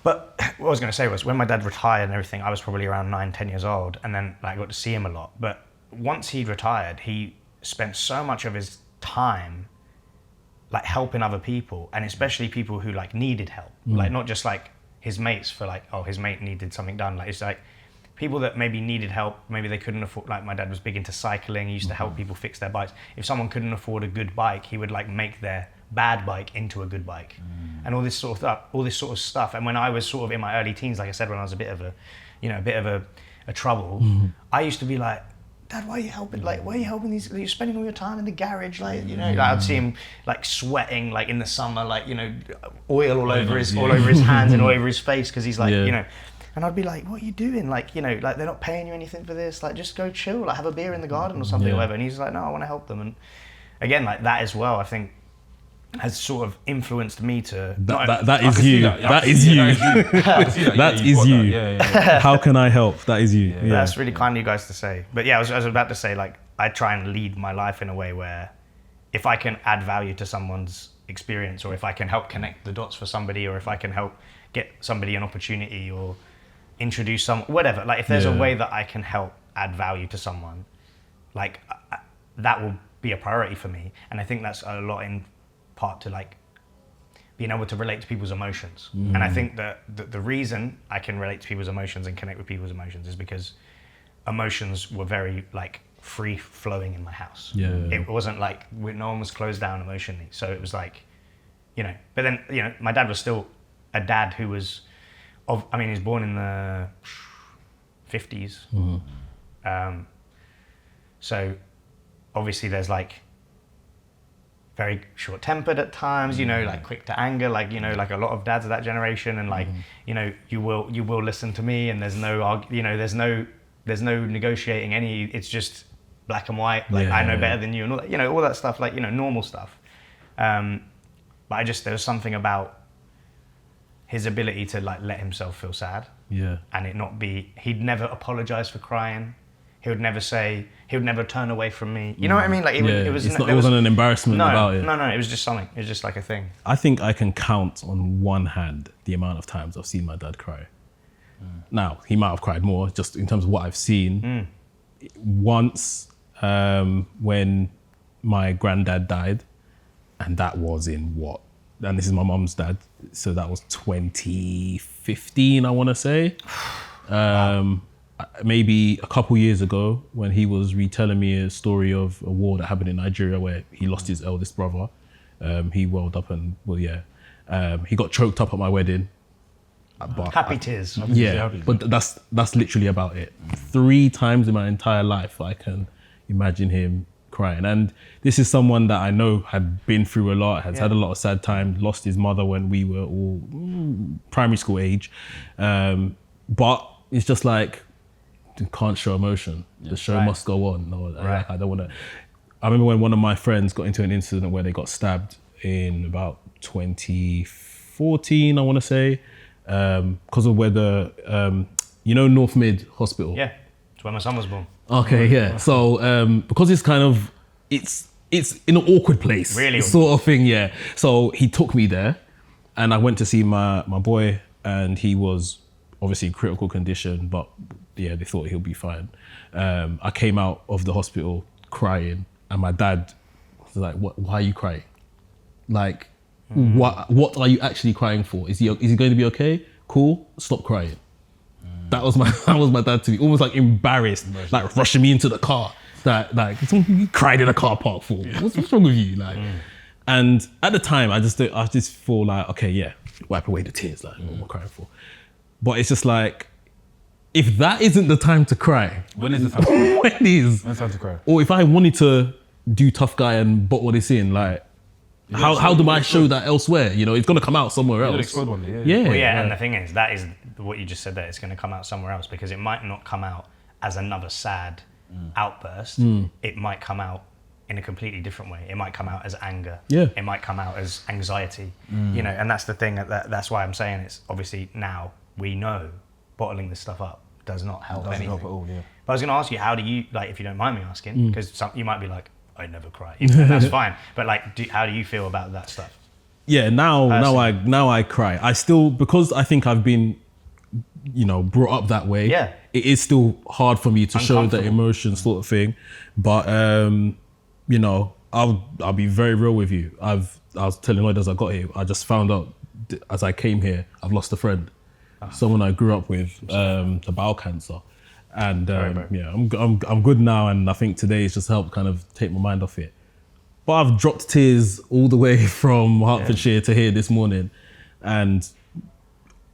But what I was going to say was when my dad retired and everything, I was probably around 9, 10 years old, and then like, I got to see him a lot. But once he retired, he spent so much of his time like helping other people, and especially people who like needed help, like not just like his mates for like, oh, his mate needed something done. Like it's like people that maybe needed help, maybe they couldn't afford, like my dad was big into cycling, he used to help people fix their bikes. If someone couldn't afford a good bike, he would like make their bad bike into a good bike, and all this sort of stuff. And when I was sort of in my early teens, like I said, when I was a bit of a trouble, I used to be like, Dad, why are you helping? Like, why are you helping these? You're spending all your time in the garage, like, you know. Like, I'd see him like sweating, like in the summer, like, you know, oil all over his hands and all over his face, because he's like, you know. And I'd be like, what are you doing? Like, you know, like they're not paying you anything for this. Like, just go chill, like have a beer in the garden or something, or whatever. And he's like, no, I want to help them. And again, like that as well, I think has sort of influenced me to. That is you. That is you. That is you. Yeah. How can I help? That is you. Yeah. That's really kind of you guys to say. But yeah, I was about to say, like, I try and lead my life in a way where if I can add value to someone's experience, or if I can help connect the dots for somebody, or if I can help get somebody an opportunity or introduce whatever, like if there's a way that I can help add value to someone, like that will be a priority for me. And I think that's a lot in part to like being able to relate to people's emotions. And I think that the reason I can relate to people's emotions and connect with people's emotions is because emotions were very like free flowing in my house. It wasn't like no one was closed down emotionally, so it was like, you know. But then, you know, my dad was still a dad who was he was born in the 50s. So obviously there's like very short-tempered at times, you know, like quick to anger, like, you know, like a lot of dads of that generation, and like, you know, you will listen to me, and there's no, you know, there's no negotiating any. It's just black and white. Like I know better than you, and all that, you know, all that stuff, like, you know, normal stuff. But there was something about his ability to like let himself feel sad, and it not be. He'd never apologize for crying. He would never turn away from me. You know what I mean? Like it wasn't an embarrassment about it. No, it was just something. It was just like a thing. I think I can count on one hand the amount of times I've seen my dad cry. Now, he might have cried more, just in terms of what I've seen. Once, when my granddad died, and that was in what? And this is my mum's dad, so that was 2015, I want to say. Maybe a couple years ago, when he was retelling me a story of a war that happened in Nigeria where he lost his eldest brother. He welled up and, he got choked up at my wedding. But Happy tears. But that's literally about it. 3 times in my entire life I can imagine him crying. And this is someone that I know had been through a lot, has had a lot of sad times, lost his mother when we were all primary school age. But it's just like, you can't show emotion. The show must go on. No, like, I don't want to. I remember when one of my friends got into an incident where they got stabbed in about 2014, I want to say, because of where North Mid Hospital. Yeah, it's where my son was born. Okay, yeah. So because it's kind of it's in an awkward place, really sort of thing. Yeah. So he took me there, and I went to see my boy, and he was obviously in critical condition, but yeah, they thought he'll be fine. I came out of the hospital crying, and my dad was like, why are you crying? Like, what are you actually crying for? Is he going to be okay? Cool, stop crying. That was my dad to me, almost like embarrassed, like rushing me into the car. That like, you cried in a car park for? What's wrong with you? Like, and at the time, I just feel like, okay, yeah, wipe away the tears, like, what am I crying for? But it's just like, if that isn't the time to cry, When is the time to cry? when is? When's the time to cry? Or if I wanted to do tough guy and bottle this in, like, how do I show that elsewhere? You know, it's gonna come out somewhere You'll else. explode one day, yeah. Yeah. Well, yeah, like- and the thing is, that is what you just said there. It's going to come out somewhere else because it might not come out as another sad outburst. It might come out in a completely different way. It might come out as anger. Yeah. It might come out as anxiety. You know, and that's the thing. That's why I'm saying it's obviously now we know bottling this stuff up does not help Doesn't anything. help at all, yeah. But I was going to ask you, how do you, like, if you don't mind me asking, because you might be like, I never cry. And that's fine. But like, how do you feel about that stuff? Yeah, now I cry. I still, because I think I've been, you know, brought up that way. Yeah. It is still hard for me to show the Uncomfortable. emotion sort of thing. But you know, I'll be very real with you. I was telling Lloyd as I got here, I just found out as I came here, I've lost a friend, someone I grew up with, to bowel cancer. And yeah, I'm good now, and I think today it's just helped kind of take my mind off it. But I've dropped tears all the way from Hertfordshire to here this morning, and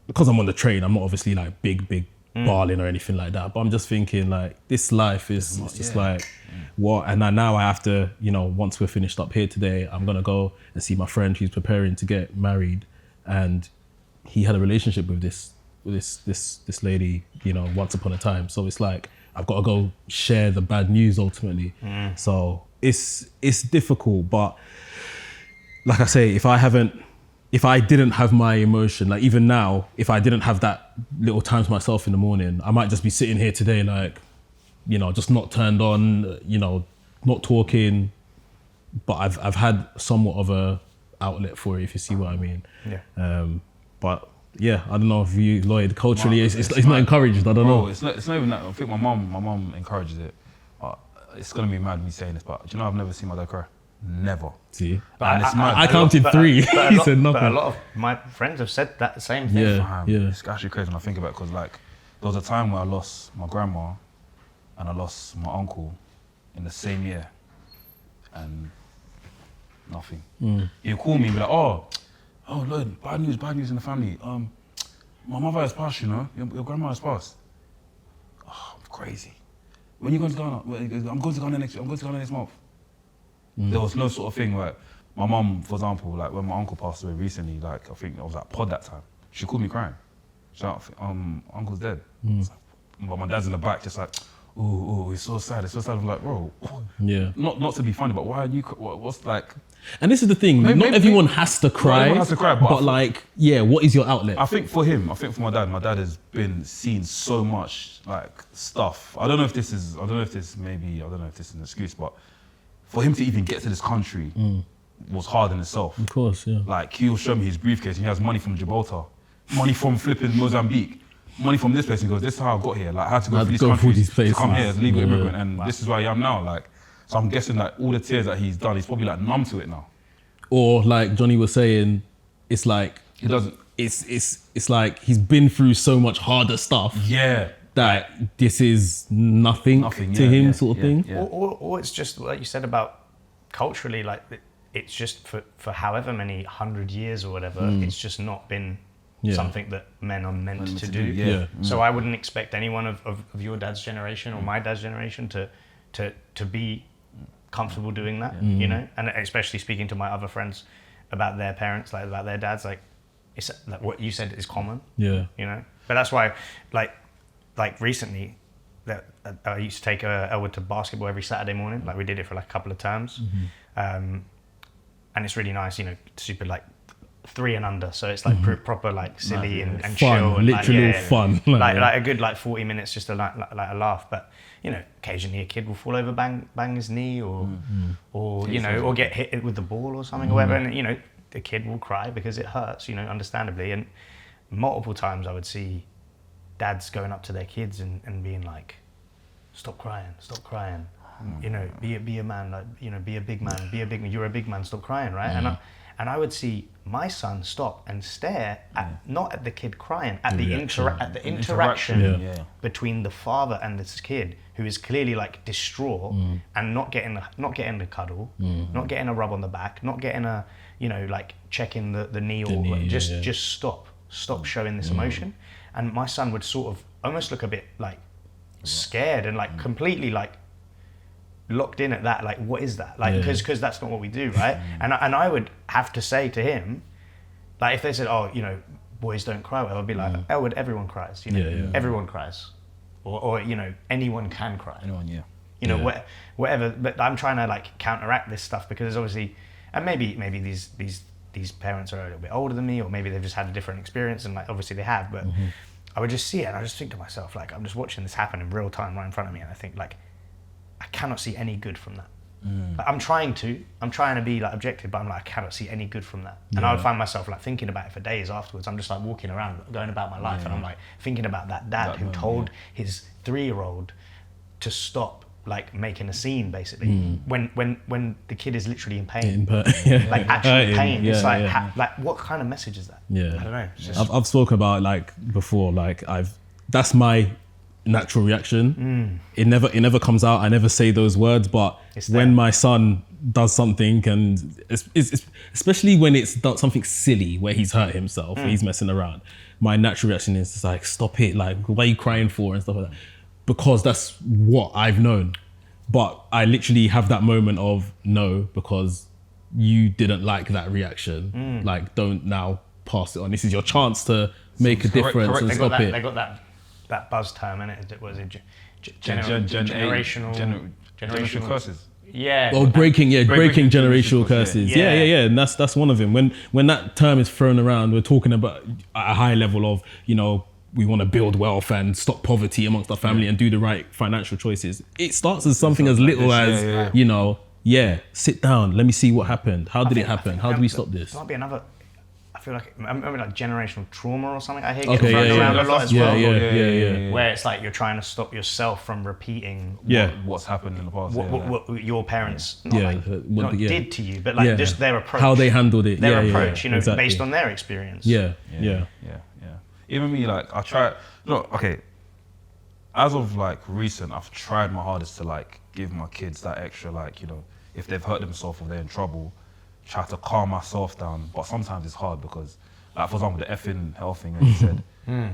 because I'm on the train, I'm not obviously like big bawling or anything like that. But I'm just thinking like, this life is it's just like what? And now I have to, you know, once we're finished up here today, I'm gonna go and see my friend who's preparing to get married, and he had a relationship with this lady, you know, once upon a time. So it's like I've got to go share the bad news ultimately. So it's difficult, but like I say, if I didn't have my emotion, like even now, if I didn't have that little time to myself in the morning, I might just be sitting here today like, you know, just not turned on, you know, not talking. But I've had somewhat of a outlet for it, if you see what I mean. Yeah. But yeah, I don't know if you, Lloyd, culturally, it's not encouraged. I don't know. It's not even that. I think my mum encourages it. It's gonna be mad me saying this, but do you know I've never seen my dad cry? Never. See, And it's mad. I counted three. But He a said lot, nothing. but a lot of my friends have said that same thing. Yeah. It's actually crazy when I think about it, because like there was a time where I lost my grandma and I lost my uncle in the same year, and nothing. He'd call me and be like, oh Lloyd, bad news in the family. My mother has passed, you know, your grandma has passed. Oh, crazy. When you going to Ghana? Well, I'm going to Ghana next month. There was no sort of thing where my mum, for example, like when my uncle passed away recently, like I think I was at pod that time, she called me crying. She's like, uncle's dead. It's like, but my dad's in the back just like, oh, it's so sad. I'm like, bro, Yeah. not to be funny, but why are you, what's like, And this is the thing, not everyone has to cry. everyone has to cry, but like, yeah, what is your outlet? I think for my dad has been seeing so much like stuff. I don't know if this is an excuse, but for him to even get to this country was hard in itself. Of course, yeah. Like he'll show me his briefcase and he has money from Gibraltar, money from flipping Mozambique, money from this place. He goes, this is how I got here. Like I had to go through these countries to come here as a legal immigrant, and this is where I am now. Like, so I'm guessing like all the tears that he's done, he's probably like numb to it now. Or like Johnny was saying, it's like He doesn't. it's like he's been through so much harder stuff Yeah. that this is nothing to him, sort of thing. Yeah. Or it's just like you said about culturally, like it's just for however many 100 years or whatever, it's just not been something that men are meant to do. Yeah. So I wouldn't expect anyone of your dad's generation or my dad's generation to be comfortable doing that, you know, and especially speaking to my other friends about their parents, like about their dads, like it's like what you said is common, Yeah. you know. But that's why, like recently, that I used to take Elwood to basketball every Saturday morning. Like we did it for like a couple of terms, and it's really nice, you know, super like 3 and under, so it's like proper like silly and Fun, chill, and literally fun. like a good like 40 minutes just to like a laugh. But you know, occasionally a kid will fall over, bang his knee, or you know, or get hit with the ball or something or whatever, and you know, the kid will cry because it hurts, you know, understandably. And multiple times I would see dads going up to their kids and being like, stop crying, you know, be a man, like, you know, be a big man, you're a big man, stop crying, right? And I would see my son stop and stare at, not at the kid crying, at the interaction between the father and this kid, who is clearly like distraught and not getting a cuddle, not getting a rub on the back, not getting a, like checking the knee or knee, just stop showing this emotion. And my son would sort of almost look a bit like scared and like completely like locked in at that, like what is that, like because that's not what we do, right? And I would have to say to him, like if they said, oh, boys don't cry, I'd be like, Elwood, everyone cries, everyone cries, or anyone can cry, whatever. But I'm trying to like counteract this stuff because there's obviously, and maybe these parents are a little bit older than me, or maybe they've just had a different experience, and like obviously they have, but I would just see it and I just think to myself, like I'm just watching this happen in real time right in front of me, and I think like I cannot see any good from that. Like, I'm trying to be like objective, but I'm like I cannot see any good from that. And I would find myself like thinking about it for days afterwards. I'm just like walking around going about my life and I'm like thinking about that dad who told his 3-year-old to stop like making a scene basically when the kid is literally in pain, like actually in pain. It's like like what kind of message is that? I don't know. It's just... I've spoken about like before, like that's my natural reaction. It never comes out. I never say those words, but when my son does something, and it's especially when it's something silly where he's hurt himself, he's messing around, my natural reaction is just like, stop it, like what are you crying for and stuff like that, because that's what I've known. But I literally have that moment of no, because you didn't like that reaction, like don't now pass it on. This is your chance to make a difference and stop it. They got that buzz term in it. Was it generational curses? Yeah. Oh, breaking generational curses. Yeah. And that's one of them. When that term is thrown around, we're talking about at a high level of, we want to build wealth and stop poverty amongst our family and do the right financial choices. It starts as something as little as, sit down, let me see what happened. How did it happen? How do we stop this? There might be another, I feel like, maybe like generational trauma or something. I hear getting thrown around a lot as well. Yeah. Where it's like you're trying to stop yourself from repeating what's happened in the past. What your parents not did to you, but like just their approach. How they handled it. Their approach, exactly. Based on their experience. Yeah. Even me, like I try. As of like recent, I've tried my hardest to like give my kids that extra, like if they've hurt themselves or they're in trouble, try to calm myself down. But sometimes it's hard because, like for example, the effing health thing that you said,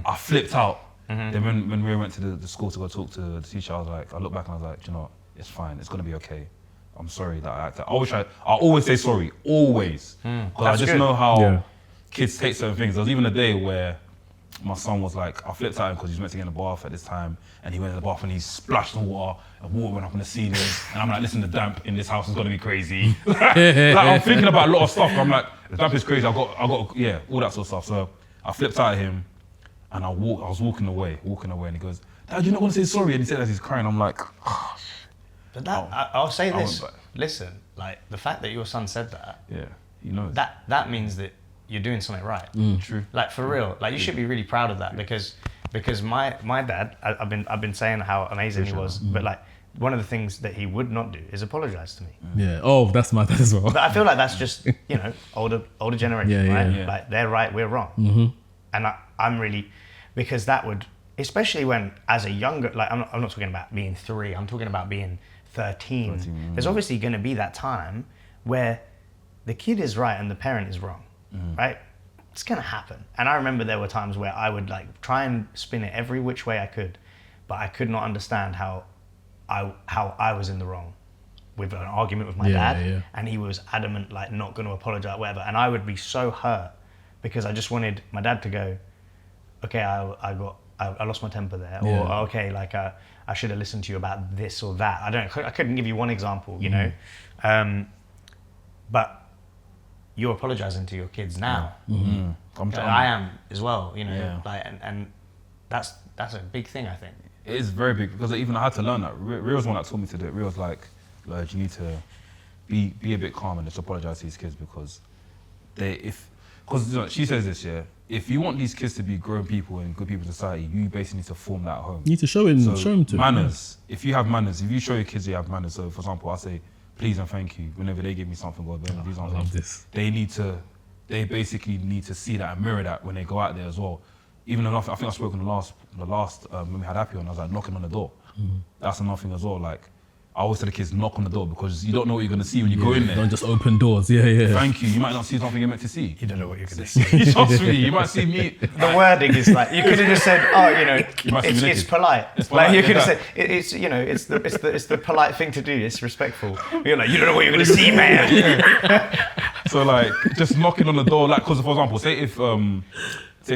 I flipped out. Then when we went to the school to go talk to the teacher, I was like, I looked back and I was like, it's fine. It's gonna be okay. I'm sorry that I acted. I always say sorry, always, because I just know how kids take certain things. There was even a day where my son was like, I flipped at him because he was meant to get in the bath at this time, and he went in the bath and he splashed the water, and water went up in the ceiling, and I'm like, listen, the damp in this house is gonna be crazy. like I'm thinking about a lot of stuff. I'm like, the damp is crazy. I got, all that sort of stuff. So I flipped at him, and I was walking away, and he goes, Dad, you're not gonna say sorry? And he said as he's crying, I'm like, oh. But I'll say this. Listen, like the fact that your son said that, he knows. That means that you're doing something right. True. Like for real. Like you should be really proud of that because my dad, I've been saying how amazing he was, but like one of the things that he would not do is apologize to me. Yeah. Oh, that's my dad as well. But I feel like that's just older generation, right? Yeah. Like they're right, we're wrong. And I'm really, because that would, especially when as a younger, like I'm not talking about being 3, I'm talking about being 13. There's obviously going to be that time where the kid is right and the parent is wrong. Right? It's gonna happen. And I remember there were times where I would like try and spin it every which way I could, but I could not understand how I was in the wrong with an argument with my dad, and he was adamant, like not going to apologize, whatever. And I would be so hurt because I just wanted my dad to go, okay, I lost my temper there, or okay, like I should have listened to you about this or that. I couldn't give you one example, but you're apologizing to your kids now. I am as well, like, and that's a big thing, I think. It is very big because even I had to learn that. Rio's one that taught me to do it. Rio's like, you need to be a bit calm and just apologize to these kids because she says this, if you want these kids to be grown people and good people in society, you basically need to form that at home. You need to show them to manners. If you have manners, if you show your kids you have manners, so for example, I say, please and thank you whenever they give me something or they do something. They basically need to see that and mirror that when they go out there as well. Even though I think I spoke in the last when we had Happy on, I was like knocking on the door. That's another thing as well. Like I always tell the kids, knock on the door, because you don't know what you're going to see when you go in there. Don't just open doors. Yeah. Thank you. You might not see something you're meant to see. You don't know what you're going to see. Trust me, you might see me. The wording is like, you could have just said, oh, it's polite. It's polite, Like you could have yeah. said, it's the polite thing to do. It's respectful. You're like, you don't know what you're going to see, man. So like, just knocking on the door, like, because for example, say if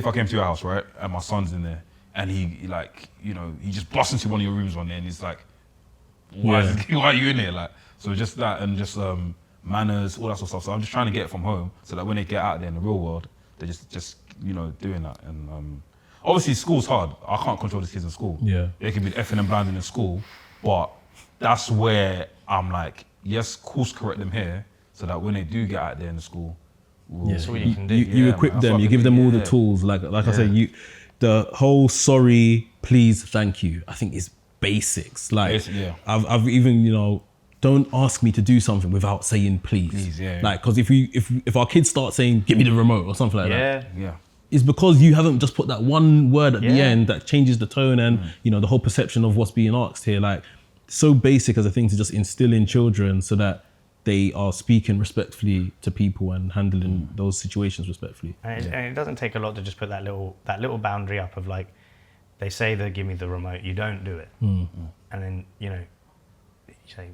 I came to your house, right, and my son's in there, and he like, he just busts into one of your rooms one day, and he's like, why are you in here? Like, so just that, and just manners, all that sort of stuff. So I'm just trying to get it from home, so that when they get out there in the real world, they're just doing that. And obviously school's hard. I can't control the kids in school. Yeah. They can be effing and blinding in school, but that's where I'm like, yes, course correct them here, so that when they do get out there in the school, That's what you can do. You equip man, them. that's You what give I them think, all the yeah. tools. Like I said, the whole sorry, please, thank you, I think is basics. Like Basic, yeah. I've even don't ask me to do something without saying please. Please, yeah. Like, because if our kids start saying give me the remote or something like that, Yeah. it's because you haven't just put that one word at the Yeah. end that changes the tone and the whole perception of what's being asked here. Like, so basic as a thing to just instill in children so that they are speaking respectfully to people and handling those situations respectfully. And it doesn't take a lot to just put that little boundary up of like, they say they give me the remote, you don't do it, and then you say,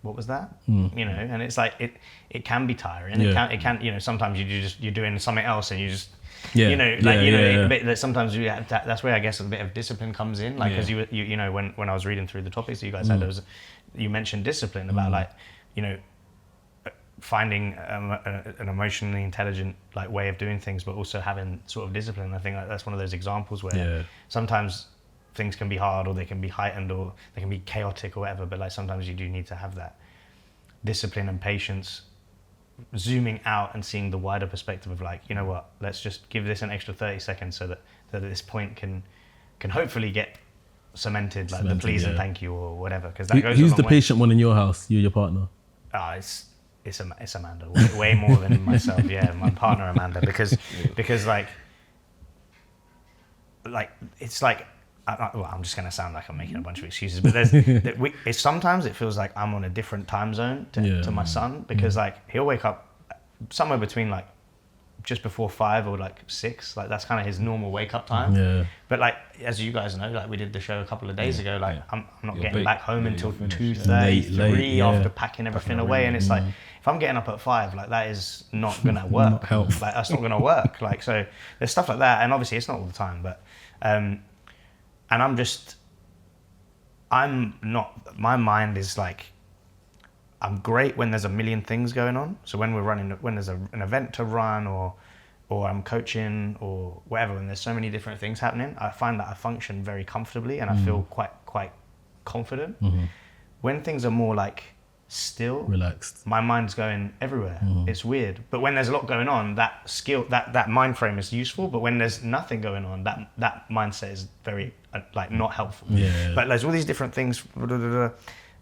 what was that? And it's like it can be tiring. Yeah. It can sometimes you're doing something else and you just Yeah. But sometimes you have that's where I guess a bit of discipline comes in, like because when I was reading through the topics that you guys had, you mentioned discipline about like finding an emotionally intelligent like way of doing things, but also having sort of discipline. I think that's one of those examples where sometimes things can be hard, or they can be heightened, or they can be chaotic or whatever, but like sometimes you do need to have that discipline and patience, zooming out and seeing the wider perspective of like, let's just give this an extra 30 seconds so that this point can hopefully get cemented, like the please and thank you or whatever, because that goes Who's a long the way. patient one in your house? You or your partner? It's Amanda, way more than myself. Yeah, my partner Amanda, because like it's like I'm just gonna sound like I'm making a bunch of excuses, but sometimes it feels like I'm on a different time zone to my son, because like he'll wake up somewhere between like just before 5 or like 6, like that's kind of his normal wake up time. Yeah. But like as you guys know, like we did the show a couple of days ago, like I'm not You're getting big. back home Yeah, until you're finished. 2:30, Late, 3 yeah. after packing everything away, and it's like if I'm getting up at 5, like that is not gonna work. Not help. Like that's not gonna work. Like so, there's stuff like that, and obviously it's not all the time, but and I'm not. My mind is like, I'm great when there's a million things going on. So when there's an event to run, or I'm coaching or whatever, and there's so many different things happening, I find that I function very comfortably and I feel quite confident. When things are more like still, Relaxed. my mind's going everywhere. It's weird. But when there's a lot going on, that mind frame is useful. But when there's nothing going on, that mindset is very like not helpful. Yeah. But there's all these different things.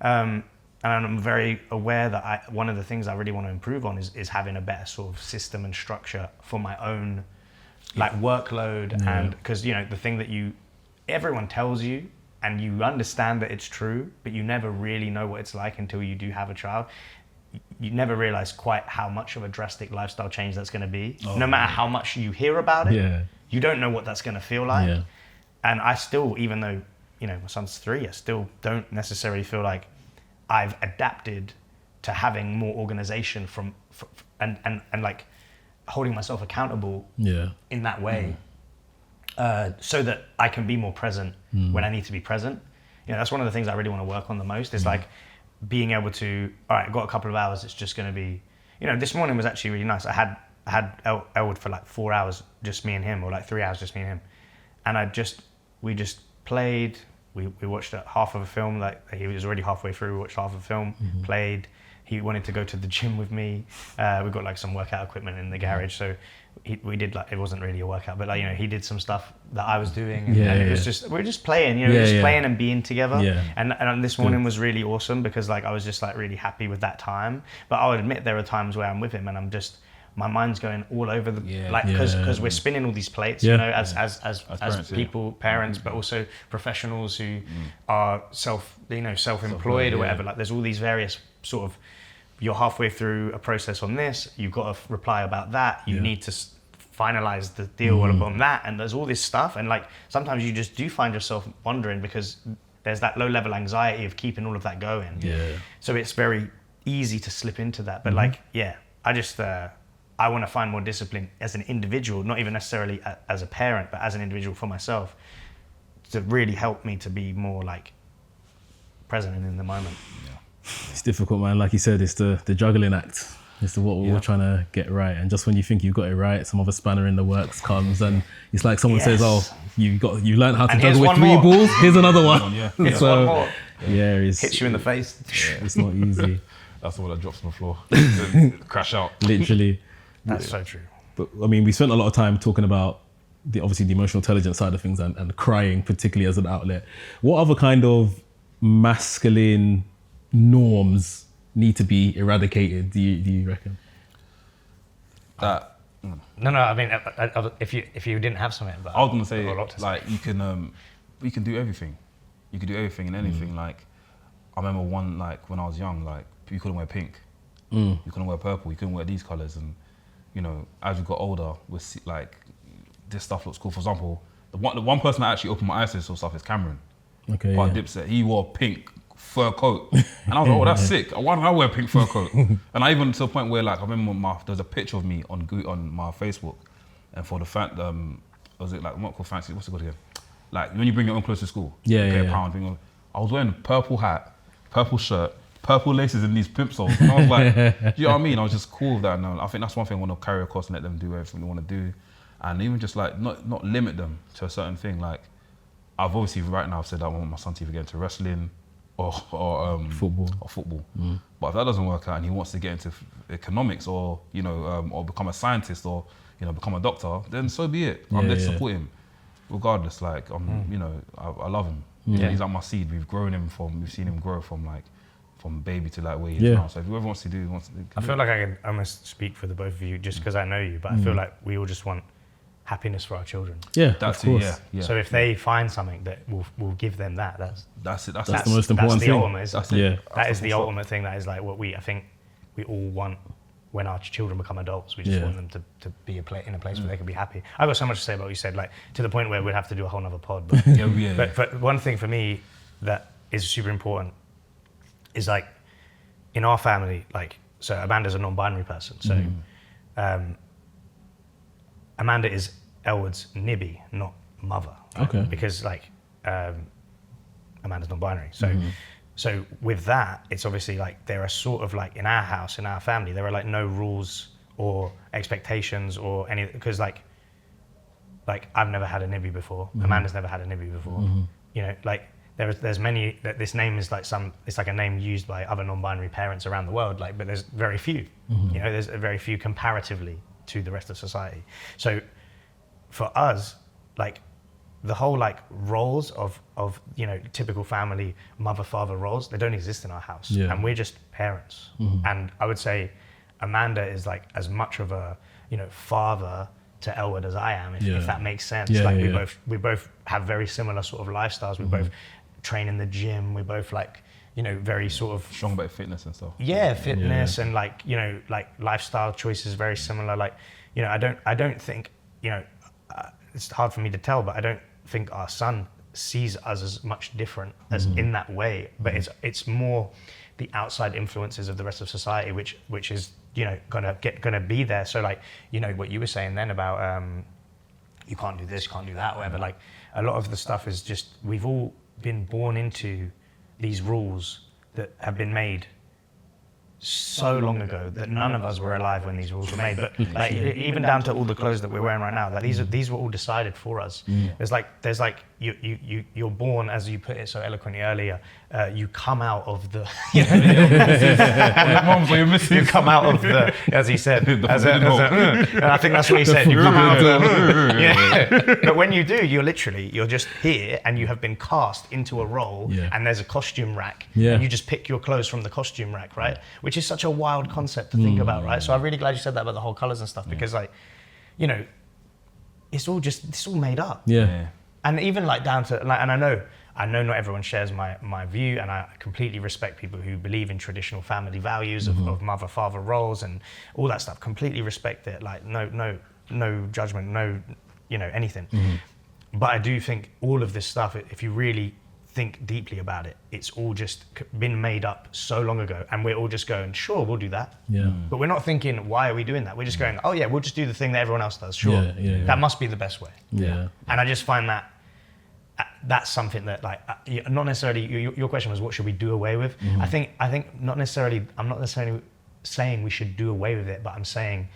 And I'm very aware that one of the things I really want to improve on is having a better sort of system and structure for my own like workload. And because the thing that everyone tells you and you understand that it's true, but you never really know what it's like until you do have a child. You never realize quite how much of a drastic lifestyle change that's going to be. No matter how much you hear about it, you don't know what that's going to feel like. Yeah. And I still, even though my son's 3, I still don't necessarily feel like I've adapted to having more organization and like holding myself accountable in that way, so that I can be more present when I need to be present. That's one of the things I really want to work on the most, is like being able to, all right, I've got a couple of hours, it's just going to be, this morning was actually really nice. I had Elwood for like 4 hours, just me and him, or like 3 hours, just me and him. And we just played. We watched half of a film, like he was already halfway through, we watched half of a film, played. He wanted to go to the gym with me. We got like some workout equipment in the garage, so we did like, it wasn't really a workout, but like, he did some stuff that I was doing, and it was just, we were just playing, playing and being together. Yeah. And this morning was really awesome, because like I was just like really happy with that time. But I'll admit there are times where I'm with him and I'm just, my mind's going all over the Yeah. like because we're spinning all these plates, Yeah. you know, as parents, people, parents, but also professionals who are self-employed or whatever. Like there's all these various sort of, you're halfway through a process on this, you've got to reply about that, you need to finalize the deal on that, and there's all this stuff, and like sometimes you just do find yourself wondering because there's that low level anxiety of keeping all of that going. So it's very easy to slip into that. But like, I just I want to find more discipline as an individual, not even necessarily as a parent, but as an individual for myself, to really help me to be more like present and in the moment. It's difficult, man. Like you said, it's the juggling act. It's what we're all trying to get right. And just when you think you've got it right, some other spanner in the works comes, and it's like someone says, "Oh, you learned how to And juggle here's with three one more. balls. Here's another one." Here's one more. It's Hits you in the face. It's not easy. That's the one that drops on the floor. Then crash out. Literally. That's so true. But I mean, we spent a lot of time talking about obviously the emotional intelligence side of things and crying, particularly as an outlet. What other kind of masculine norms need to be eradicated? Do you reckon? That No, I mean, if you didn't have something, but I was gonna say, a lot to say. like you can do everything. You can do everything and anything. Like I remember when I was young, like you couldn't wear pink, you couldn't wear purple, you couldn't wear these colors, and you know, as we got older, like this stuff looks cool. For example, the one person that actually opened my eyes to this sort of stuff is Cameron. Okay. By Dipset. He wore a pink fur coat, and I was like, "Oh, that's sick! Why don't I wear a pink fur coat?" And I even to the point where, like, I remember there's a picture of me on my Facebook, and for the fact, was it like what called fancy? What's it called again? Like when you bring your own clothes to school, pay a pound. I was wearing a purple hat, purple shirt, purple laces, and these pimp soles. And I was like, do you know what I mean? I was just cool with that. And I think that's one thing I want to carry across and let them do everything they want to do, and even just like not limit them to a certain thing. Like I've obviously right now said I want my son to either get into wrestling or football. But if that doesn't work out and he wants to get into economics or or become a scientist or become a doctor, then so be it. I'm there to support him, regardless. Like I love him. He's like my seed. We've seen him grow from baby to like where he is now. So if whoever wants to do. I feel like I can almost speak for the both of you just because I know you, but I feel like we all just want happiness for our children. Yeah, that's of course. it. Yeah. So if they find something that will give them that, that's it. That's the most important that's thing. The ultimate, That's it. That is the ultimate thing. That is like what I think we all want when our children become adults. We just want them to be in a place where they can be happy. I've got so much to say about what you said, like to the point where we'd have to do a whole nother pod. But, but one thing for me that is super important is like in our family, like, so Amanda's a non-binary person. So Amanda is Elwood's nibby, not mother. Right? Okay. Because like Amanda's non-binary. So with that, it's obviously like there are sort of like in our house, in our family, there are like no rules or expectations or any, because like I've never had a nibby before. Amanda's never had a nibby before. You know, like there's many, this name is like it's like a name used by other non-binary parents around the world, like, but there's very few. You know, there's very few comparatively to the rest of society. So for us, like the whole like roles of typical family mother father roles, they don't exist in our house, and we're just parents. And I would say Amanda is like as much of a father to Elwood as I am, if that makes sense. We both have very similar sort of lifestyles. We both train in the gym. We both like very sort of strong about fitness and stuff. Fitness and like lifestyle choices very similar. Like I don't think it's hard for me to tell, but I don't think our son sees us as much different as in that way. But it's more the outside influences of the rest of society, which is gonna be there. So like what you were saying then about you can't do this, you can't do that, whatever. Like a lot of the stuff is just we've all been born into these rules that have been made so long ago that none of us were alive when these rules were made. But like even down to all the clothes that we're wearing right now, that these were all decided for us. There's like you're born, as you put it so eloquently earlier, you come out of the you come out of the, as he said, and I think that's what he said, you come out of the but when you do, you're just here and you have been cast into a role, and there's a costume rack, and you just pick your clothes from the costume rack, right? Which which is such a wild concept to think about, right? So I'm really glad you said that about the whole colors and stuff, because like, you know, it's all made up. Yeah. And even like down to like, and I know not everyone shares my view, and I completely respect people who believe in traditional family values of mother-father roles and all that stuff. Completely respect it. Like no judgment, no, you know, anything. But I do think all of this stuff, if you really think deeply about it, it's all just been made up so long ago, and we're all just going, sure, we'll do that. Yeah. But we're not thinking, why are we doing that? We're just going, oh yeah, we'll just do the thing that everyone else does. Sure, that must be the best way. Yeah. And I just find that that's something that, like, not necessarily. Your question was, what should we do away with? I think not necessarily. I'm not necessarily saying we should do away with it, but I'm saying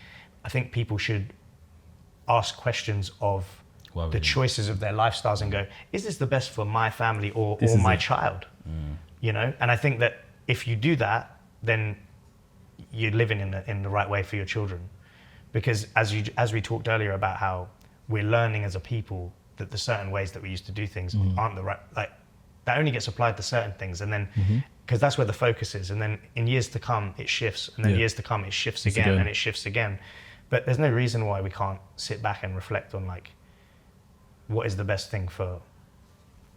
I think people should ask questions of the choices of their lifestyles and go, is this the best for my family or my child? You know, and I think that if you do that, then you're living in the right way for your children, because as we talked earlier about how we're learning as a people that the certain ways that we used to do things aren't the right, like that only gets applied to certain things, and then because that's where the focus is, and then in years to come it shifts, and then years to come it shifts again, and it shifts again. But there's no reason why we can't sit back and reflect on like, what is the best thing for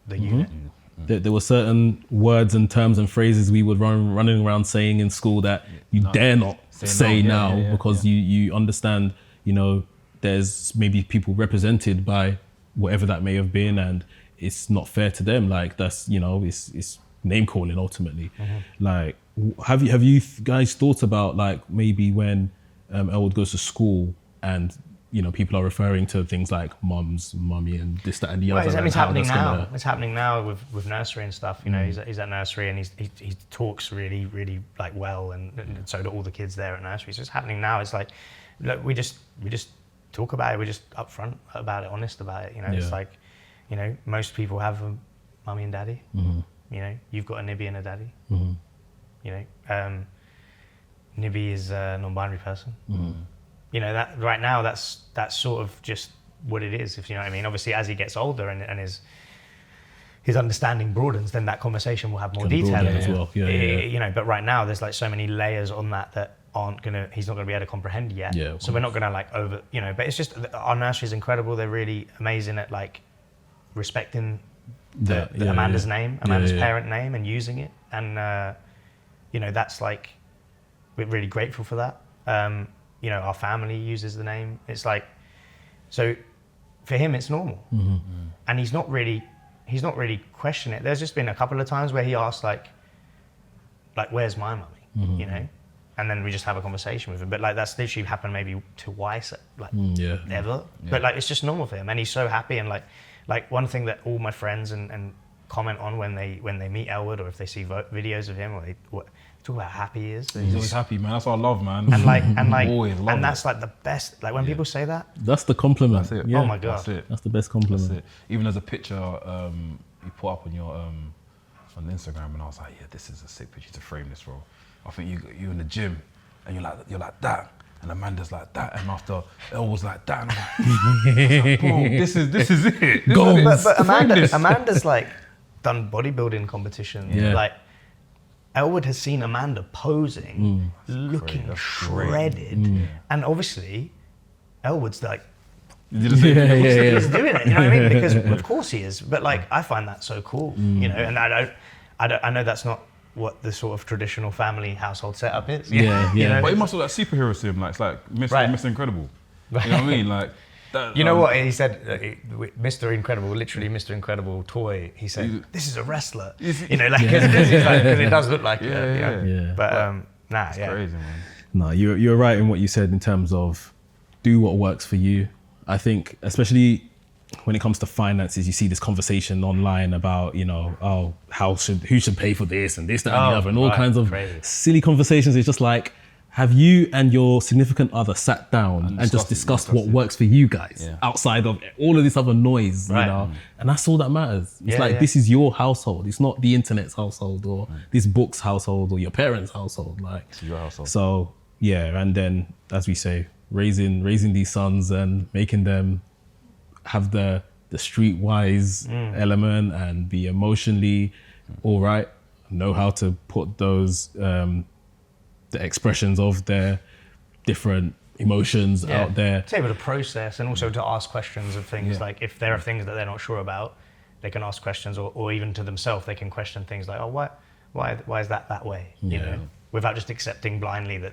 the unit? There were certain words and terms and phrases we would running around saying in school that you dare not say now, because you understand, you know, there's maybe people represented by whatever that may have been, and it's not fair to them. Like that's, you know, it's name calling ultimately. Like, have you guys thought about like maybe when Elwood goes to school and, you know, people are referring to things like mums, mummy, and this, that, and the other. It's happening now. It's happening now with nursery and stuff. You know, he's at nursery and he talks really, really like well, and so do all the kids there at nursery. So it's happening now. It's like, look, we just talk about it. We're just upfront about it, honest about it. You know, it's like, you know, most people have a mummy and daddy. You know, you've got a Nibby and a daddy. You know, Nibby is a non-binary person. You know, that right now that's sort of just what it is, if you know what I mean. Obviously, as he gets older and his understanding broadens, then that conversation will have more detail in it. As well. You know, but right now there's like so many layers on that he's not gonna be able to comprehend yet. So we're not gonna like you know, but it's just, our nursery is incredible. They're really amazing at like respecting the Amanda's name, Amanda's parent name, and using it. And you know, that's like, we're really grateful for that. You know, our family uses the name. It's like, so for him, it's normal. And he's not really questioning it. There's just been a couple of times where he asked like where's my mummy? You know? And then we just have a conversation with him. But like, that's literally happened maybe twice, like ever. But like, it's just normal for him. And he's so happy. And like one thing that all my friends and comment on when they meet Elwood, or if they see videos of him, or they talk about how happy he is. He's always happy, man. That's what I love, man. And like, and that's like the best. Like when people say that, that's the compliment. That's it. Yeah. Oh my god, that's it. That's the best compliment. That's it. Even as a picture you put up on your on Instagram, and I was like, yeah, this is a sick picture to frame this, bro. I think you in the gym, and you're like that, and Amanda's like that, and after Elle was like that, and I'm like, bro, this is it. But Amanda's like done bodybuilding competitions. Like, Elwood has seen Amanda posing, looking shredded, and obviously, Elwood's like, he's doing it. You know what I mean? Because of course he is. But like, I find that so cool. You know, and I know that's not what the sort of traditional family household setup is. You know? But it must look like superhero to him. Like, it's like Mr. Incredible. You know what I mean? Like. That, you know what he said? Mr. Incredible, literally Mr. Incredible toy. He said, "This is a wrestler." You know, like because it does look like it. But it's crazy, man. No, you're right in what you said in terms of do what works for you. I think, especially when it comes to finances, you see this conversation online about, you know, who should pay for this and this, that, and the other, and all kinds of silly conversations. It's just like, have you and your significant other sat down and just discussed what works for you guys outside of all of this other noise, you know? And that's all that matters. It's this is your household. It's not the internet's household or this book's household or your parents' household. Like, it's your household. So and then, as we say, raising these sons and making them have the streetwise element and be emotionally all right, know how to put those the expressions of their different emotions out there. To be able to process and also to ask questions of things, Yeah. like if there are things that they're not sure about, they can ask questions, or even to themselves, they can question things like, oh, why is that way? You know, without just accepting blindly that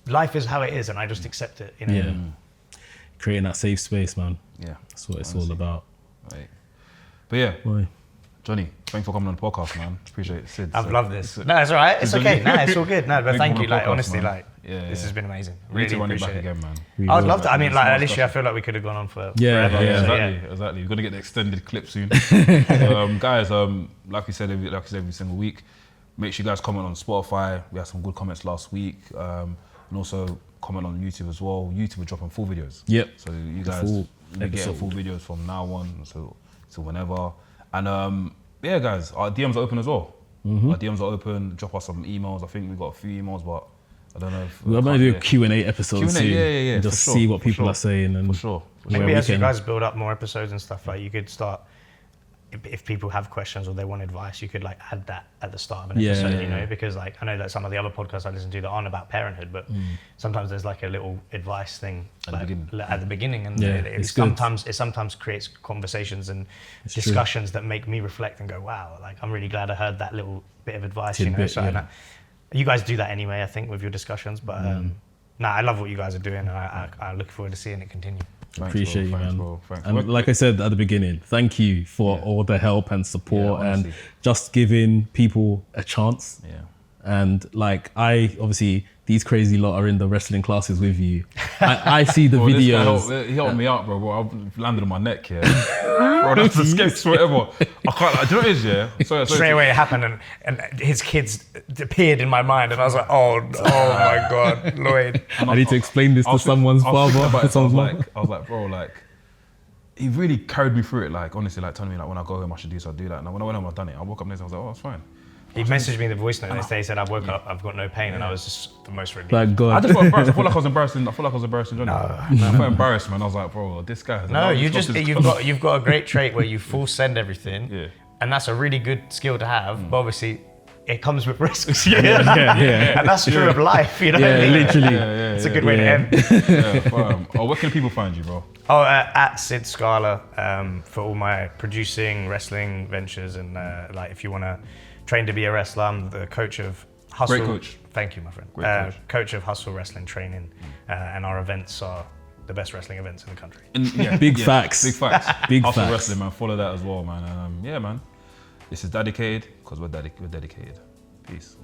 life is how it is and I just accept it, you know. Yeah. Creating that safe space, man. Yeah. That's what it's all about. Right. But yeah, Boy. Johnny, thanks for coming on the podcast, man. Appreciate it. Sid, I've loved this. No, it's all right. It's okay. No, it's all good. No, but thank you. Like, honestly, man. like, this has been amazing. We need Really to run it back appreciate it. again, man. I would love to. I mean, It's like, more literally, I stuff. feel like we could have gone on for Yeah, forever. yeah. Exactly, exactly. We're gonna get the extended clip soon. Guys, like we said every single week, make sure you guys comment on Spotify. We had some good comments last week, and also comment on YouTube as well. YouTube will drop on full videos. Yep. So you guys Full will get episode. full videos from now on, so whenever. And yeah, guys, our DMs are open as well. Our DMs are open. Drop us some emails. I think we got a few emails, but I don't know if We're going to do a Q&A episode Q&A, soon. yeah, And just for see sure, what for people sure. are saying. And for sure. where Maybe we as you can- guys build up more episodes and stuff, like you could start, if people have questions or they want advice, you could like add that at the start of an Yeah, episode, yeah, you know, because like I know that some of the other podcasts I listen to that aren't about parenthood, but sometimes there's like a little advice thing at the beginning, and Yeah, it it's good. sometimes creates conversations and discussions that make me reflect and go, wow, like I'm really glad I heard that little bit of advice, you know. Tidbit, So yeah. and you guys do that anyway, I think, with your discussions, but I love what you guys are doing, and I look forward to seeing it continue. Thanks, Appreciate bro. you, Thanks, man. bro. Thanks. And like I said at the beginning, thank you for all the help and support Yeah, and honestly. just giving people a chance. Yeah. And like obviously these crazy lot are in the wrestling classes with you. I see the Bro, this guy videos. he helped me out, bro. I've landed on my neck here. Bro, that's the skates, whatever. I can't, do you know what it is, yeah? Sorry, Straight away it happened, and his kids appeared in my mind, and I was like, oh my God, Lloyd. I need to explain this to someone's father. I someone's mom. was like, bro, like, he really carried me through it. Like, honestly, like, telling me, like, when I go home, I should do this, I'll do that. And when I went home, I've done it. I woke up next day, I was like, oh, it's fine. He messaged me the voice note and he said, I woke up, I've got no pain, and I was just the most relieved. Thank I God. just felt embarrassed. I felt like I was embarrassing Johnny. I felt embarrassed, man. I was like, bro, this guy has No, allowed me to go to this you've got a great trait where you full send everything, Yeah. and that's a really good skill to have. But obviously, it comes with risks. yeah. And that's true of life, you know. Yeah, what I mean? literally. It's a good way to end. Where can people find you, bro? Oh, at Sid Scala for all my producing wrestling ventures, and like if you want to train to be a wrestler, I'm the coach of Hustle. Great coach. Thank you, my friend. Great coach of Hustle Wrestling Training, and our events are the best wrestling events in the country. Big facts. Big facts. Big Hustle facts. Wrestling, man. Follow that as well, man. And yeah, man. This is Dadicated, because we're dedicated. Peace.